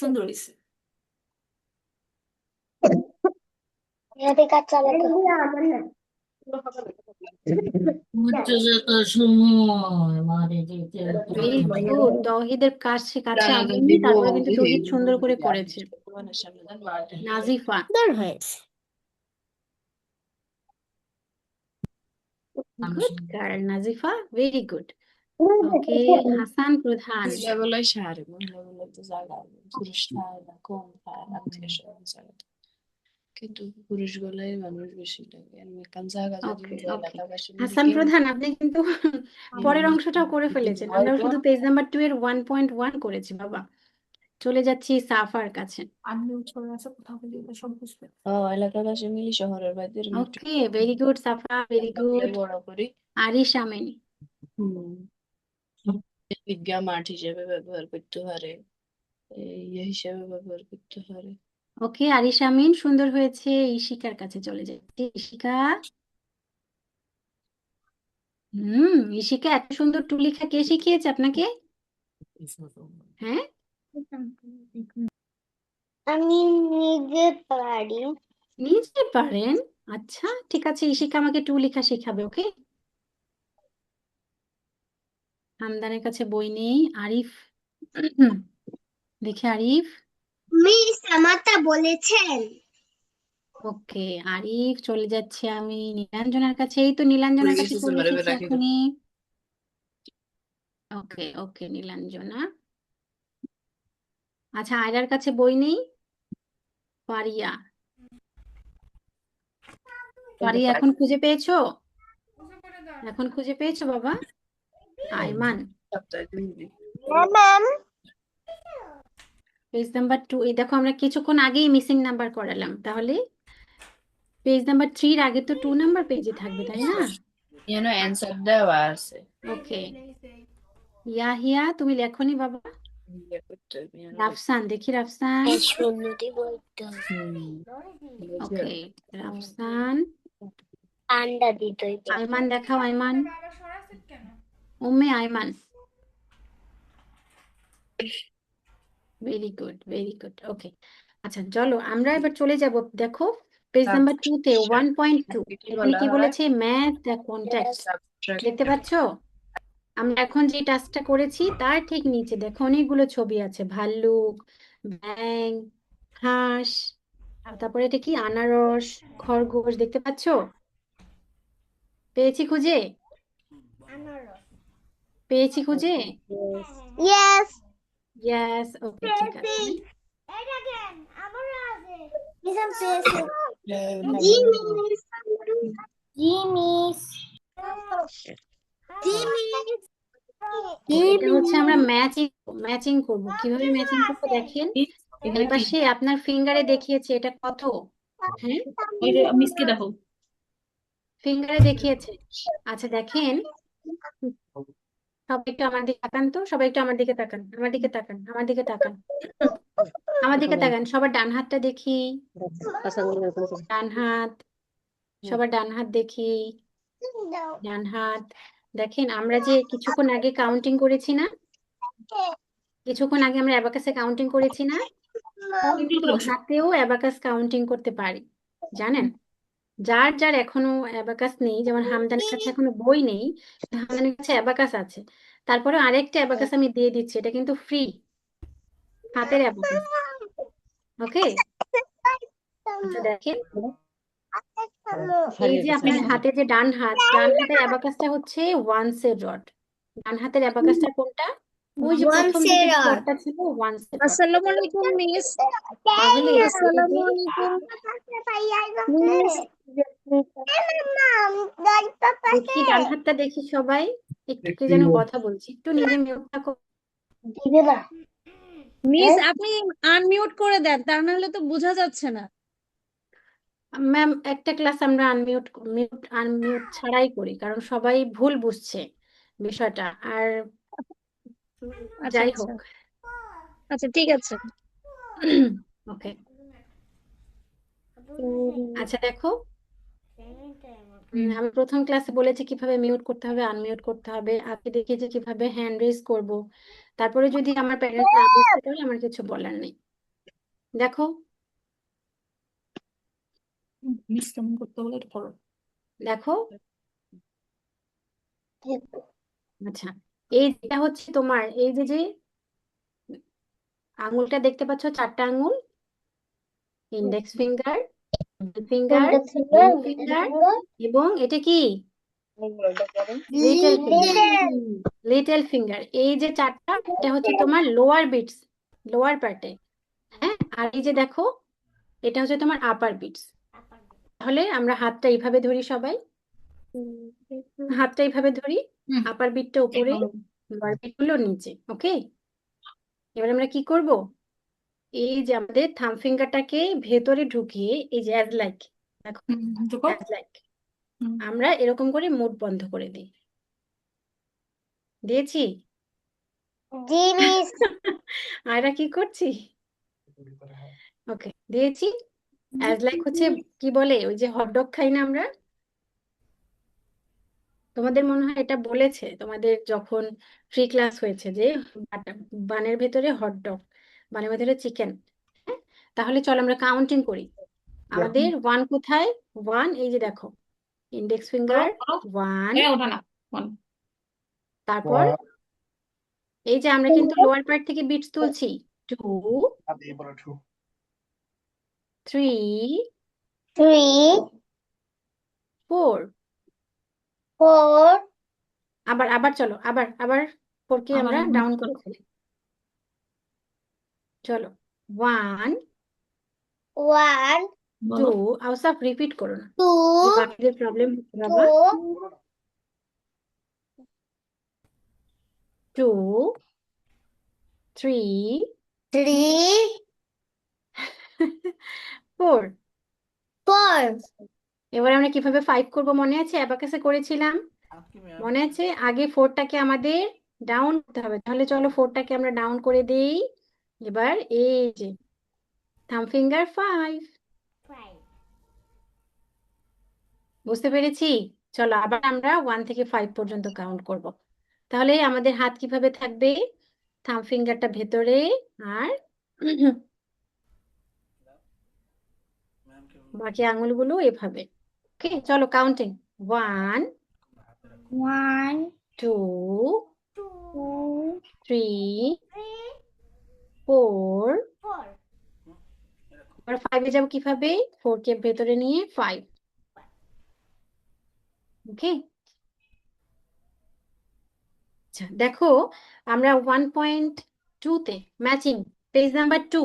সুন্দর হয়েছে। ভেরি গুড, তৌহিদের কাছে কাছে রানা আগামী, দিব তারপরে কিন্তু তৌহিদ সুন্দর করে করেছে। তোমার সামনে দেন মাঠে। Nazifa, good girl Nazifa, very good. Okay Hasan Pradhan, মহিলা বলাই সারে, মহিলা বলাই তো জায়গা পুরুষ খায় না, কম খায়, আত্মীয় স্বজন ছাড়া। কিন্তু পুরুষ গলাই মানুষ বেশি লাগে, আমি কান জায়গা যদি ওকে ওকে এলাকাবাসী হাসান প্রধান, আপনি কিন্তু পরের অংশটাও করে ফেলেছেন, আমরা শুধু পেজ নাম্বার 2 এর 1.1 করেছি বাবা। চলে যাচ্ছি সাফার কাছে। এলাকাবাসী মিলি শহরের বাইরে ওকে ভেরি গুড সাফা, ভেরি গুড। বড় করি। আরিশ আমিন, বিজ্ঞা মাঠ হিসেবে ব্যবহার করতে পারে, ইয়ে হিসেবে ব্যবহার করতে পারে। ওকে আরিশ আমিন সুন্দর হয়েছে। ইশিকার কাছে চলে যাচ্ছি, ইশিকা। ইশিকা এত সুন্দর টু লেখা কে শিখিয়েছে আপনাকে? হ্যাঁ আমি নিজে পারি। নিজে পারেন? আচ্ছা ঠিক আছে, ইশিকা আমাকে টু লেখা শেখাবে। ওকে, হামদানের কাছে বই নেই। আরিফ, দেখি আরিফ। মিস আমারটা বলেছেন। ওকে আরিফ, চলে যাচ্ছে আমি নীলাঞ্জনার কাছে। এই তো নীলাঞ্জনার কাছে চলে এসেছি এখনই। ওকে ওকে নীলাঞ্জনা। আচ্ছা আয়রার কাছে বই নেই। পারিয়া, পারিয়া এখন খুঁজে পেয়েছো? এখন খুঁজে পেয়েছো বাবা? আইমান, ম্যাম পেজ নাম্বার 2, এই দেখো আমরা কিছুক্ষণ আগেই মিসিং নাম্বার করালাম, তাহলে পেজ নাম্বার 3-র আগে তো 2 নাম্বার পেজে থাকবে তাই না? এখানে অ্যান্সার দেওয়া আছে। ওকে ইয়াহিয়া, তুমি লেখনি বাবা? ইয়ে করতে হবে, রাফসান, দেখি রাফসান। সুন্নতি বলতে ওকে রাফসান। আন্ডা দিতে আইমান দেখাও, Aiman. Umme Aiman, very good very good. Okay আচ্ছা চলো আমরা এবার চলে যাব, দেখো পেজ নাম্বার 2-তে 1.2 এখানে কি বলেছে? ম্যাথ দ্য কন্টেক্ট, দেখতে পাচ্ছো? আমরা এখন যে টাস্কটা করেছি তার ঠিক নিচে দেখো অনেকগুলো ছবি আছে, ভাল্লুক, ব্যাঙ, হাঁস, তারপরে এটা কি, আনারস, খরগোশ, দেখতে পাচ্ছো? পেয়েছি খুঁজে? পেয়েছি খুঁজে? Yes. ইয়েস, ওকে, ঠিক আছে। Genius. Genius. এটা হচ্ছে আমরা ম্যাচিং ম্যাচিং করব। কিভাবে ম্যাচিং করবো দেখেন, এখানে এই কি পাশে আপনার ফিঙ্গারে দেখিয়েছে এটা কত। হ্যাঁ, ওই যে মিসকে দেখো ফিঙ্গারে দেখিয়েছে। আচ্ছা দেখেন, সবাই একটু আমার দিকে তাকান, তো সবাই একটু আমার দিকে তাকান, আমার দিকে তাকান, আমার দিকে তাকান, আমার দিকে তাকান। সবার ডান হাতটা দেখি, ডান হাত, সবার ডান হাত দেখি, ডান হাত। দেখেন আমরা যে কিছুক্ষণ আগে কাউন্টিং করেছি না, কিছুক্ষণ আগে আমরা অ্যাবাকাসে কাউন্টিং করেছি না, কিন্তু হাতেও অ্যাবাকাস কাউন্টিং করতে পারি, জানেন? যার যার এখনো অ্যাবাকাস নেই, যেমন হামদানের কাছে এখনো বই নেই, কিন্তু হামদানের কাছে অ্যাবাকাস আছে, তারপরে আরেকটা অ্যাবাকাস আমি দিয়ে দিচ্ছি, এটা কিন্তু ফ্রি, হাতের অ্যাবাকাস। ওকে, আচ্ছা দেখেন, এই যে আপনার হাতে যে ডান হাত, ডান হাতের অ্যাবাকাসটা হচ্ছে ওয়ান্সের রড। ডান হাতের অ্যাবাকাসটা কোনটা? ওই যে প্রথম Once দিকে যে rod. রডটা ছিল, ওয়ান্সের রড। আসসালামু আলাইকুম মিস। তাহলে এই আসসালামু যে আলাইকুম মিস। দেখি ডান হাতটা দেখি সবাই, একটু কি যেন কথা বলছি, একটু নিজে মিউট থাকো। মিস আপনি আনমিউট করে দেন, তা নাহলে তো বোঝা যাচ্ছে না। ম্যাম, একটা ক্লাস আমরা আনমিউট ছাড়াই করি, কারণ সবাই ভুল বুঝছে বিষয়টা। আর আচ্ছা যাই আচ্ছা হোক, আচ্ছা ঠিক আছে। ওকে। আচ্ছা দেখো, আমি প্রথম ক্লাসে বলেছি কিভাবে মিউট করতে হবে, আনমিউট করতে হবে, আগে দেখিয়েছি কিভাবে হ্যান্ড রেজ করব। তারপরে যদি আমার প্যারেন্টস না বুঝতে পারে, আমার কিছু বলার নেই। দেখো, মিস কেমন করতে হলে এটা করো দেখো, আচ্ছা, এই যেটা হচ্ছে তোমার, এই যে যে আঙুলটা দেখতে পাচ্ছ, চারটা আঙুল, index finger, finger, ring finger, এবং এটা কি, লিটল ফিঙ্গার। লিটল ফিঙ্গার, এই যে চারটা, এটা হচ্ছে তোমার লোয়ার বিটস, লোয়ার পার্টে। হ্যাঁ, আর এই যে দেখো, এটা হচ্ছে তোমার আপার বিটস। তাহলে আমরা হাতটা এইভাবে ধরি সবাই, হাতটা এইভাবে ধরি, আপার বিটটা উপরে, লোয়ার বিট গুলো নিচে। ওকে, এবার আমরা কি করব, এই যে আমাদের থাম ফিঙ্গারটাকে ভেতরে ঢুকিয়ে, এই যে অ্যাজ লাইক, দেখো অ্যাজ লাইক, আমরা এরকম করে মুখ বন্ধ করে দিই। দিয়েছি? জিনিস। আর কি করছি? ওকে, দিয়েছি। অ্যাজ লাইক হচ্ছে কি বলে, ওই যে হটডগ খাই না আমরা, তোমাদের মনে হয় এটা বলেছে তোমাদের যখন ফ্রি ক্লাস হয়েছে, যে বানের ভেতরে হটডগ, বানের ভেতরে চিকেন। তাহলে চলো আমরা কাউন্টিং করি। আমাদের ওয়ান কোথায়? ওয়ান, এই যে দেখো, ইন্ডেক্স ফিঙ্গার ওয়ান, ওঠা না তারপর এই যে আমরা কিন্তু লোয়ার পার্ট থেকে বিটস তুলছি, টু, থ্রি, 3 ফোর, 4 আবার আবার চলো, আবার আবার ফোরকে আমরা ডাউন করে ফেলি। চলো, ওয়ান, 1 টু, আউসাফ রিপিট করো না, 2 বাকিদের প্রবলেম হচ্ছে বাবা। 2, 3, 3 4। 4 এবার আমরা কিভাবে 5 করব মনে আছে? অ্যাবাকাসে করেছিলাম, মনে আছে? আগে ফোরটাকে আমাদের ডাউন করতে হবে, তাহলে চলো ফোরটাকে আমরা ডাউন করে দেই। এবার এই যে থাম ফিঙ্গার 5, বুঝতে পেরেছি? চলো আবার আমরা 1 থেকে 5 পর্যন্ত কাউন্ট করব। তাহলে আমাদের হাত কিভাবে থাকবে? থাম ফিঙ্গারটা ভেতরে, আর বাকি আঙুলগুলো এভাবে। ওকে, চলো কাউন্টিং, 1, 1 2, 3 4 এবার 5-এ যাবো কিভাবে? 4 কে ভেতরে নিয়ে 5। ওকে, আচ্ছা দেখো আমরা 1.2-তে matching page number 2,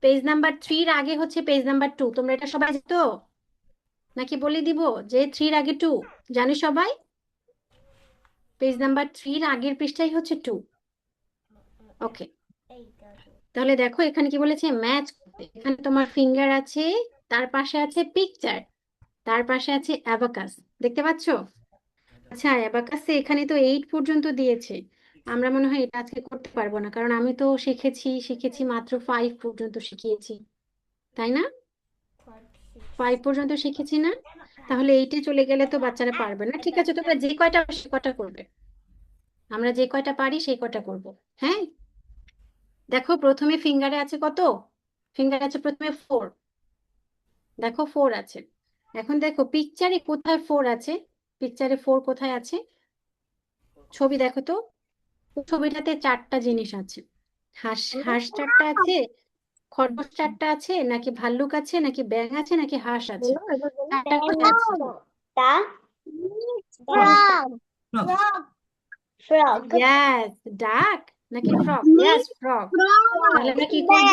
page number 3-র আগে হচ্ছে পেজ নাম্বার 2। তোমরা এটা সবাই জানো নাকি বলে দিব যে 3-র আগে 2? জানো সবাই? পেজ নাম্বার 3-র আগের পৃষ্ঠাই হচ্ছে 2। ওকে, তাহলে দেখো এখানে কি বলেছে? ম্যাচ করতে। এখানে তোমার ফিঙ্গার আছে, তার পাশে আছে পিকচার, তার পাশে আছে অ্যাবাকাস, দেখতে পাচ্ছো? আচ্ছা অ্যাবাকাসে এখানে তো 8 পর্যন্ত দিয়েছে। আমরা মনে হয় এটা আজকে করতে পারবো না, কারণ আমি তো শিখেছি মাত্র 5 পর্যন্ত শিখিয়েছি, তাই না? 5 পর্যন্ত শিখেছি না? তাহলে 8-এ চলে গেলে তো বাচ্চারা পারবে না। ঠিক আছে, তোমরা যে কয়টা সে কয়টা করবে, আমরা যে কয়টা পারি সেই কয়টা করব। হ্যাঁ, দেখো প্রথমে ফিঙ্গারে আছে কত? ফিঙ্গার আছে প্রথমে 4, দেখো 4 আছে। এখন দেখো পিকচারে কোথায় 4 আছে? পিকচারে 4 কোথায় আছে? ছবি দেখো তো, ছবিটাতে 4টা জিনিস আছে। হাঁস, হাঁস 4টা আছে, খরগোশ 4টা আছে, নাকি ভাল্লুক আছে, নাকি ব্যাঙ আছে, নাকি হাঁস আছে? 4টা কোথায় আছে? Frog. ইয়েস, ডাক নাকি ফ্রগ? Yes, frog. তাহলে আমরা কি করবো?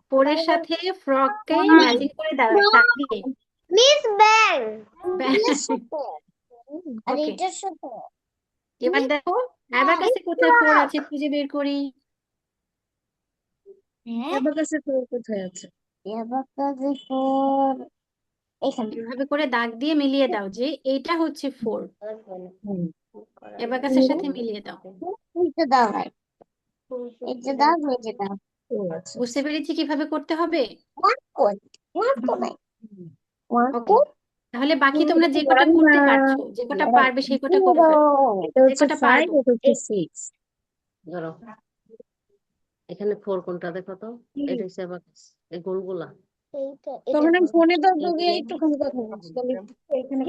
ফোরের সাথে ফ্রগকে ম্যাচিং করে দাগ দিয়ে Miss Bang. আর ওকে, এটার সাথে এবার দেখো অ্যাবাকাসে কোথায় 4 আছে খুঁজে বের করি। অ্যাবাকাসে ফোর কোথায় আছে? অ্যাবাকাসে 4 এখানে। এভাবে করে দাগ দিয়ে মিলিয়ে দাও যে এইটা হচ্ছে 4, হুম। অ্যাবাকাসের সাথে মিলিয়ে দাও। এটা দাও ভাই, এটা দাও, এটা দাও। ফোর আছে। বুঝতে পেরেছি কিভাবে করতে হবে? One code, one code, one okay, code. তাহলে বাকি তোমরা যে কটা করতে পারছো, যে কটা পারবে সেই কটা করে ফেলো। এটা যে হচ্ছে কটা 5, পারবো। এটা হচ্ছে 6। ধরো এখানে 4 কোনটা দেখো তো? এটা হচ্ছে অ্যাবাকাস, এই গোলগুলা। এইটা তখন আমি ফোনে তো এটা গিয়ে একটুখানি কথা বলছি, তাহলে এখানে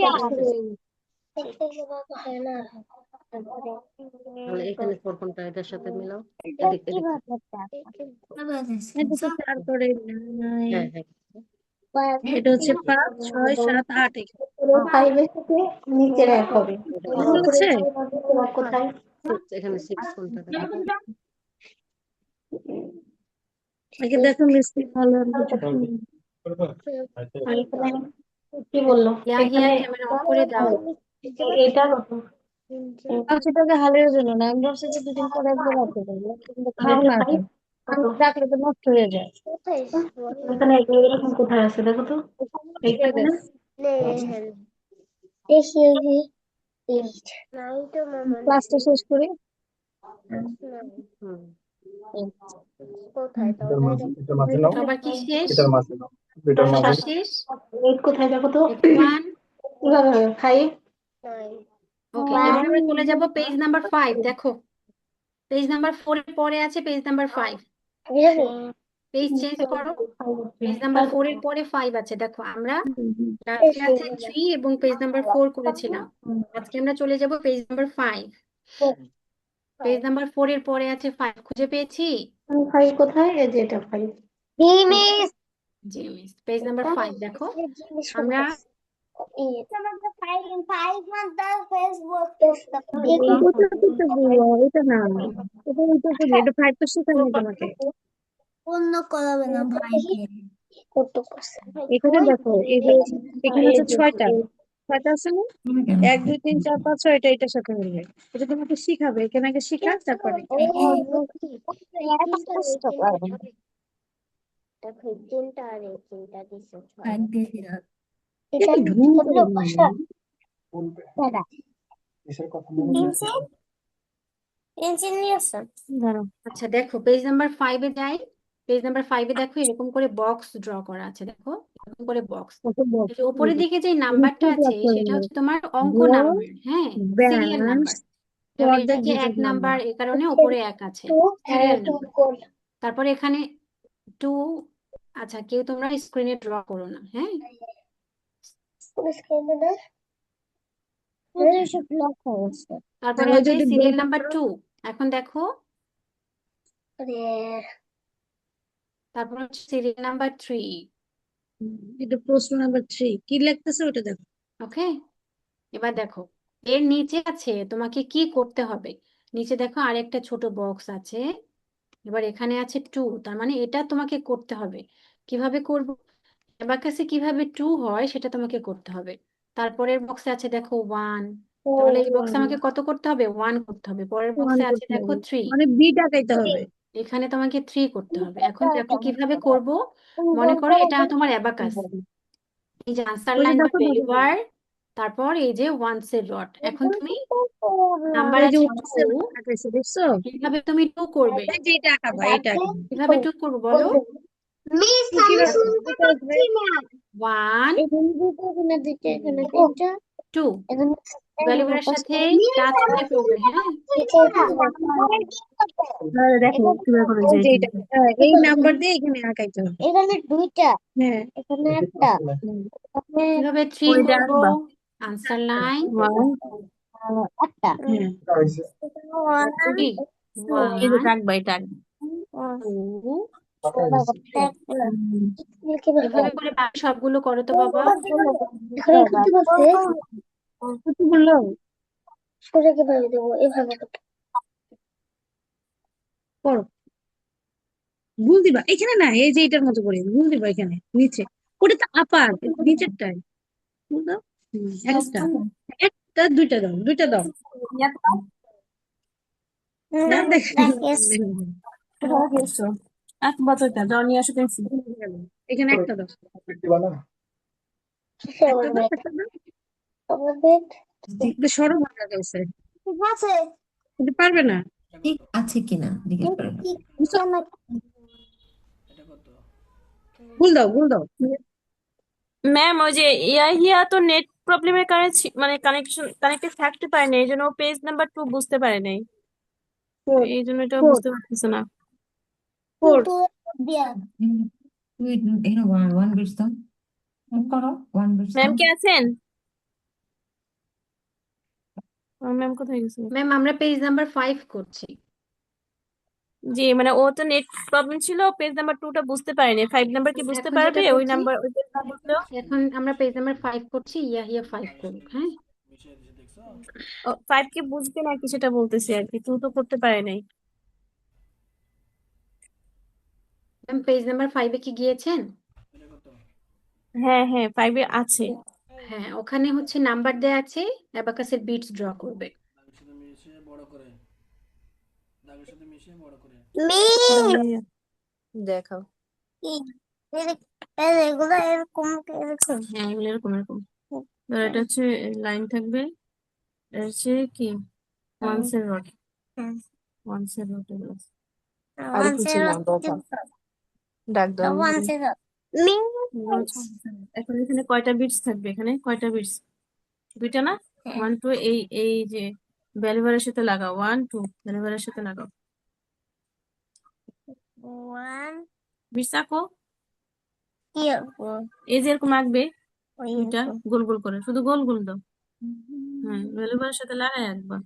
কথা হয় না। তাহলে এখানে 4 কোনটা? এটার সাথে মিলাও। এদিক এদিক। এটা তো 4 করে 9। হ্যাঁ হ্যাঁ, এটা হচ্ছে 5 6 7 8। নিচে রাখো। হচ্ছে কোথায়? এখানে 6 কোনটা দেখো তো? আগে দেখো মিস্ত্রি ভালো কি বললো? হিয়ার ক্যামেরা অফ করে দাও। এটা কত? সেটাকে হারিয়ে দিল না, আমি ভাবছি যে দুদিন পরে একবার রাখতে পারবো, কিন্তু খাও না এখন রাখলে তো নষ্ট হয়ে যায়। কোথায়? এখানে এরকম কোথায় আছে দেখো তো, এইখানে না? দেখি নাই তো মামা। ক্লাসটা শেষ করি। কোথায় তো? এটার মাঝে, এটার মাঝে নাও, সবার কি শেষ? এটার মাঝে নাও, এটার মাঝে। সবার শেষ? এইট কোথায় দেখো তো, Everyone? ফাইভ। নাই। ওকে, এবার আমরা চলে যাব পেজ নাম্বার 5। দেখো পেজ নাম্বার 4 এর পরে আছে পেজ নাম্বার 5। পেজ চেঞ্জ করো, পেজ নাম্বার 4 এর পরে 5 আছে। দেখো আমরা লাস্ট ক্লাসে 3 এবং পেজ নাম্বার 4 করেছিলাম, আজকে আমরা চলে যাব পেজ নাম্বার 5। পেজ নাম্বার 4 এর পরে আছে 5, খুঁজে পেয়েছি? ফাইভ কোথায়? এই যে এটা ফাইভ। মিস জি মিস, পেজ নাম্বার 5 দেখো আমরা এটা না, এটা 5 তো শেখায়নি তোমাকে। অন্য করাবে না ভাইকে। কত করছে? এখানে দেখো, এই যে এখানে হচ্ছে 6টা আছে না? 1 2 3 4 5 6, এটার সাথে মিলবে। এটা তোমাকে শিখাবে, এখানে আগে শিখা তারপরে। দেখো তিনটা আর এই তিনটা দিছে এটা ঢুম করে বলবে। দাদা কিসের কথা মনে হচ্ছে? পেন্সিল নিয়েছেন? ধরো আচ্ছা দেখো পেজ নাম্বার 5 এ যাই। পেজ নাম্বার 5 এ দেখো এরকম করে বক্স ড্র করা আছে, দেখো এরকম করে বক্স। কত বড় এই যে উপরের দিকে যে নাম্বারটা আছে সেটা হচ্ছে তোমার অঙ্ক নাম্বার, হ্যাঁ, সিরিয়াল নাম্বার। তাহলে এটা যে 1 নাম্বার, এই কারণে উপরে 1 আছে, সিরিয়াল নাম্বার। তারপরে এখানে 2। আচ্ছা কেউ তোমরা স্ক্রিনে ড্র করো না, হ্যাঁ। এসব লেখা আছে। তারপরে তাহলে আছে যদি সিরিয়াল বইটা নাম্বার পড়ো। 2। এখন দেখো, আরে তারপর হচ্ছে সিরিয়াল নাম্বার 3। এটা প্রশ্ন নাম্বার 3 কি লিখতেছে ওটা দেখো। ওকে, এবার দেখো এর নিচে আছে তোমাকে কি করতে হবে। নিচে দেখো আরেকটা ছোট বক্স আছে। এবার এখানে আছে 2, তার মানে এটা তোমাকে করতে হবে। কিভাবে করব? অ্যাবাকাসে কিভাবে 2 হয় সেটা তোমাকে করতে হবে। তারপরের বক্সে আছে দেখো 1, ও তাহলে এই বক্সে আমাকে কত করতে হবে? 1 করতে হবে। পরের ওয়ান বক্সে আছে করতে দেখো হবে 3, মানে বি টাকাইতে হবে। এখানে তোমাকে 3 করতে হবে। এখন দেখো কিভাবে করব। মনে করো এটা তোমার অ্যাবাকাস, এই যে আনসার ওই যে লাইন বা দেখো ভ্যালু দেখো বার, তারপর এই যে ওয়ান্স এর রড। এখন তুমি নাম্বার ওই যে আছে ওয়ান্সে 2, টাকাইছে দেখছো। কিভাবে তুমি 2 করবে? এই যে এটা আঁকাবা এটা আঁকাবা। কিভাবে 2 করবো বলো? মিস আমি দেখো শুনতে পাচ্ছি না। 1 এখানে দুটো এখানে দুটো এখানে তিনটা 2 এখানে ভ্যালু বারের সাথে টাচ করে করবে। হ্যাঁ, দেখো কিভাবে করে যে এটা এই নাম্বার দিয়ে এখানে আঁকাইতে হবে। এখানে দুইটা হ্যাঁ এখানে একটা এখানে কিভাবে 3 ওইটা করব? আঁকবা আনসার লাইন একটা হ্যাঁ হয়েছে। কি এই যে 1 আঁকবা এটা আঁকবা। 2, পাকা হয়েছে। এভাবে করে বাকি সবগুলো করো তো বাবা। এখানে করতে পারছে কত বললো সোজা কিভাবে দেবো এভাবে করো ভুল দিবা এখানে না এই যে এটার মতো করে ভুল দিবা এখানে নিচে ওটা তো আপার নিচেরটাই ভুল দাও একটা একটা দুইটা দাও দুইটা দাও হ্যাঁ, এক বছরটা যাও নিয়ে আসো পেন্সিল এখানে একটা দাও একটি বানান। একটা দাও একটা দাও এটা সরো ভাঙা গেছে কিন্তু পারবে না ঠিক আছে কিনা জিজ্ঞেস করে না। বুঝছো? ভুল দাও ভুল দাও ম্যাম ওই যে ইয়াহিয়া তো নেট প্রবলেমের কারণে মানে কানেক্টেড থাকতে পারে না, এই জন্য পেজ নাম্বার 2 বুঝতে পারে নাই, এই জন্য এটা ফোর বুঝতে পারতেছে না। ফোর তুই এখানে ওয়ান ওয়ান বিটস দাও, করো ওয়ান বিটস ম্যাম দাও। কে আছেন? ম্যাম কোথায় গেছে? ম্যাম আমরা পেজ নাম্বার 5 করছি। জি মানে ও তো নেট প্রবলেম ছিল, পেজ নাম্বার 2টা বুঝতে পারেনি, 5 নাম্বার কি বুঝতে এখন পারবে? যেটা ওই করছি, নাম্বার ওই পেজ না বুঝলেও এখন আমরা পেজ নাম্বার 5 করছি, ইয়াহিয়া 5 করুক। হ্যাঁ, 5 কি বুঝবে নাকি সেটা বলতেছি আর কি, 2 তো করতে পারে নাই। ম্যাম পেজ নাম্বার 5 কি গিয়েছেন? হ্যাঁ হ্যাঁ 5 আছে। হ্যাঁ, ওখানে হচ্ছে নাম্বার দেয়া আছে, অ্যাবাকাসের বিটস ড্র করবে। দেখাও। এগুলো এরকম এরকম হ্যাঁ এগুলো এরকম এরকম, ধর এটা হচ্ছে লাইন থাকবে, এটা হচ্ছে কি ওয়ান্সের রড, ওয়ান্সের রড এগুলো আর কিছু না, ডাক দাও এখন এখানে কয়টা বিটস থাকবে? এখানে কয়টা বিটস? দুইটা না? 1 2 এই যে ভ্যালুবারের সাথে লাগাও, 1 2 ভ্যালুবারের সাথে লাগাও, বিটস আঁকো। এই যে এরকম আঁকবে দুইটা গোল গোল করে, শুধু গোল গোল দাও। হ্যাঁ ভ্যালুবারের সাথে লাগাই একবার,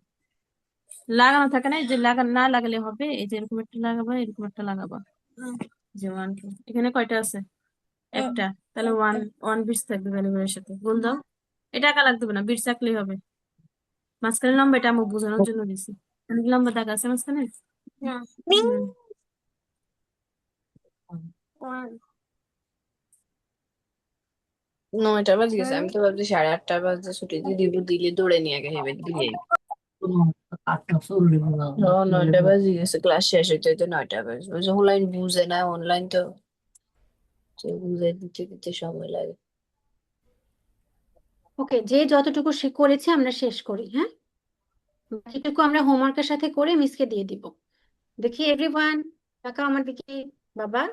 লাগানো থাকে না, এই যে না লাগালে হবে, এই যে এরকম একটা লাগাবা, এরকম একটা লাগাবা, যে 1 2 এখানে কয়টা আছে? একটা, তাহলে 1 বিটস থাকবে ভ্যালুবারের সাথে, গোল দাও। এটা আঁকা লাগবে না, বিটস আঁকলেই হবে। মাঝখানে লম্বা, এটা আমি বোঝানোর জন্য দিছি, অনেক লম্বা দাগ আছে মাঝখানে। হুম। নয়টা বাজে গেছে, আমি তো ভাবছি 8:30 বাজে ছুটি দিয়ে দিব, দিলে দৌড়ে নিয়ে আগে হেবে দিলে। 9টা বাজে গেছে, ক্লাস শেষ হইতে হইতে 9টা বাজে। ওই যে অনলাইন বুঝে না, অনলাইন তো বুঝাই দিতে দিতে সময় লাগে। ওকে, যে যতটুকু করেছে আমরা শেষ করি। হ্যাঁ, বাকিটুকু আমরা হোমওয়ার্কের সাথে করে মিসকে দিয়ে দিব। দেখি এভরিওয়ান, তাকাও আমার দিকে। বাবা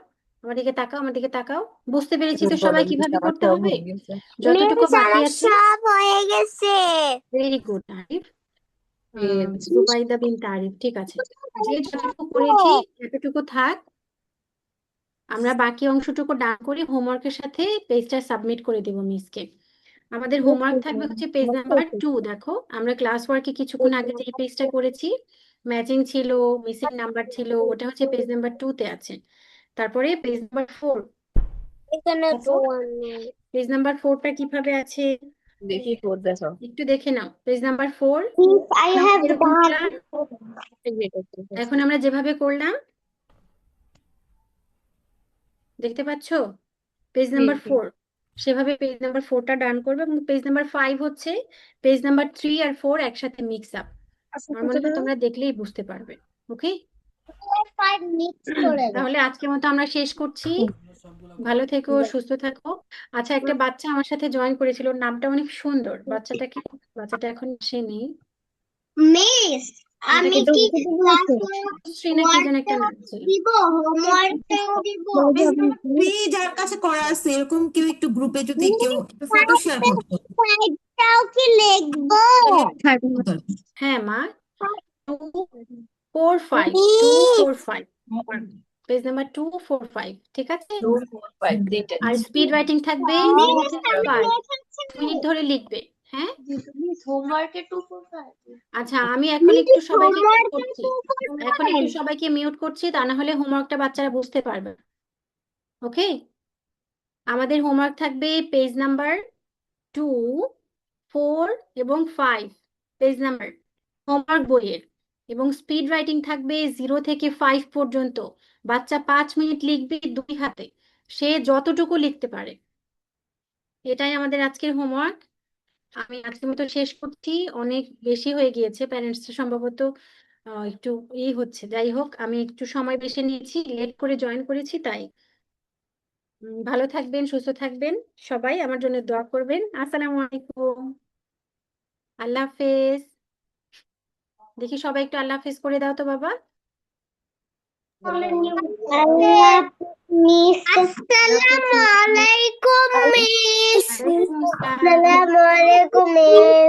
আমার দিকে তাকাও, আমার দিকে তাকাও। বুঝতে পেরেছি তো সবাই কিভাবে আমার করতে সব হবে? হয়ে গেছে। যতটুকু বাকি আছে। সব হয়ে গেছে ভেরি গুড আরিফ, জুবাইদা বিনতে আরিফ, ঠিক আছে। যে যতটুকু করেছি এতটুকু থাক, আমরা বাকি অংশটুকু ডান করে হোমওয়ার্কের সাথে পেজটা সাবমিট করে দিব মিসকে। আমাদের হোমওয়ার্ক থাকবে হচ্ছে পেজ নাম্বার 2। দেখো আমরা ক্লাস ওয়ার্কে কিছুক্ষণ আগে যে পেজটা করেছি, ম্যাচিং ছিল, মিসিং নাম্বার ছিল, ওটা হচ্ছে পেজ নাম্বার 2-তে আছে। তারপরে পেজ নাম্বার 4, পেজ নাম্বার 4টা কিভাবে আছে দেখি ফোর দেখো। একটু দেখে নাও। পেজ নাম্বার 4 I have এরকম done. করলাম। এখন আমরা যেভাবে করলাম দেখতে পাচ্ছো, পেজ নাম্বার 4 সেভাবে পেজ নাম্বার 4টা ডান করবে। এবং পেজ নাম্বার 5 হচ্ছে পেজ নাম্বার 3 আর 4 একসাথে মিক্স আপ। আমার মনে হয় তোমরা দেখলেই বুঝতে পারবে। ওকে, 5 mix করে দাও। তাহলে আজকের মতো আমরা শেষ করছি। ভালো থেকো, সুস্থ থাকো। আচ্ছা, একটা বাচ্চা আমার সাথে জয়েন করেছিল, ওর নামটা অনেক সুন্দর। বাচ্চাটা এখন আসেনি। মিস আমি এটাকে কি ক্লাস শ্রী না কি যেন একটা নাম ছিল। দিব হোমওয়ার্কটাও দিব। তুমি যার কাছে করা আছে এরকম কেউ একটু গ্রুপে যদি কেউ ফটো শেয়ার করতো। ফাইভটাও কি লিখবো? হ্যাঁ মা, 2 4 5 পেজ নাম্বার 2 4 5 ঠিক আছে। 2 4 5 দুইটা আর স্পিড রাইটিং থাকবে 0 থেকে 5 মিনিট ধরে লিখবে। হ্যাঁ, মিস হোমওয়ার্কে 2 4 5 আচ্ছা আমি এখন একটু সবাইকে মিউট করছি। মিউট করছি, তা না হলে হোমওয়ার্কটা বাচ্চারা বুঝতে পারবে। ওকে, আমাদের হোমওয়ার্ক থাকবে পেজ নাম্বার 2 4 এবং 5 পেজ নাম্বার হোমওয়ার্ক বইয়ের। এবং স্পিড রাইটিং থাকবে 0 থেকে 5 পর্যন্ত। বাচ্চা 5 মিনিট লিখবে 2 হাতে, সে যতটুকু লিখতে পারে। এটাই আমাদের আজকের হোমওয়ার্ক। আমি আজকের মতো শেষ করছি, অনেক বেশি হয়ে গিয়েছে, প্যারেন্টস সম্ভবত একটু হচ্ছে। যাই হোক, আমি একটু সময় বেশি নিয়েছি, লেট করে জয়েন করেছি তাই। ভালো থাকবেন, সুস্থ থাকবেন সবাই, আমার জন্য দোয়া করবেন। আসসালামু আলাইকুম, আল্লাহ হাফেজ। দেখি সবাই একটু আল্লাহ হাফেজ করে দাও তো বাবা। মিস আসসালামু আলাইকুম মিস। ওয়ালাইকুম আসসালাম। আসসালামু আলাইকুম মিস।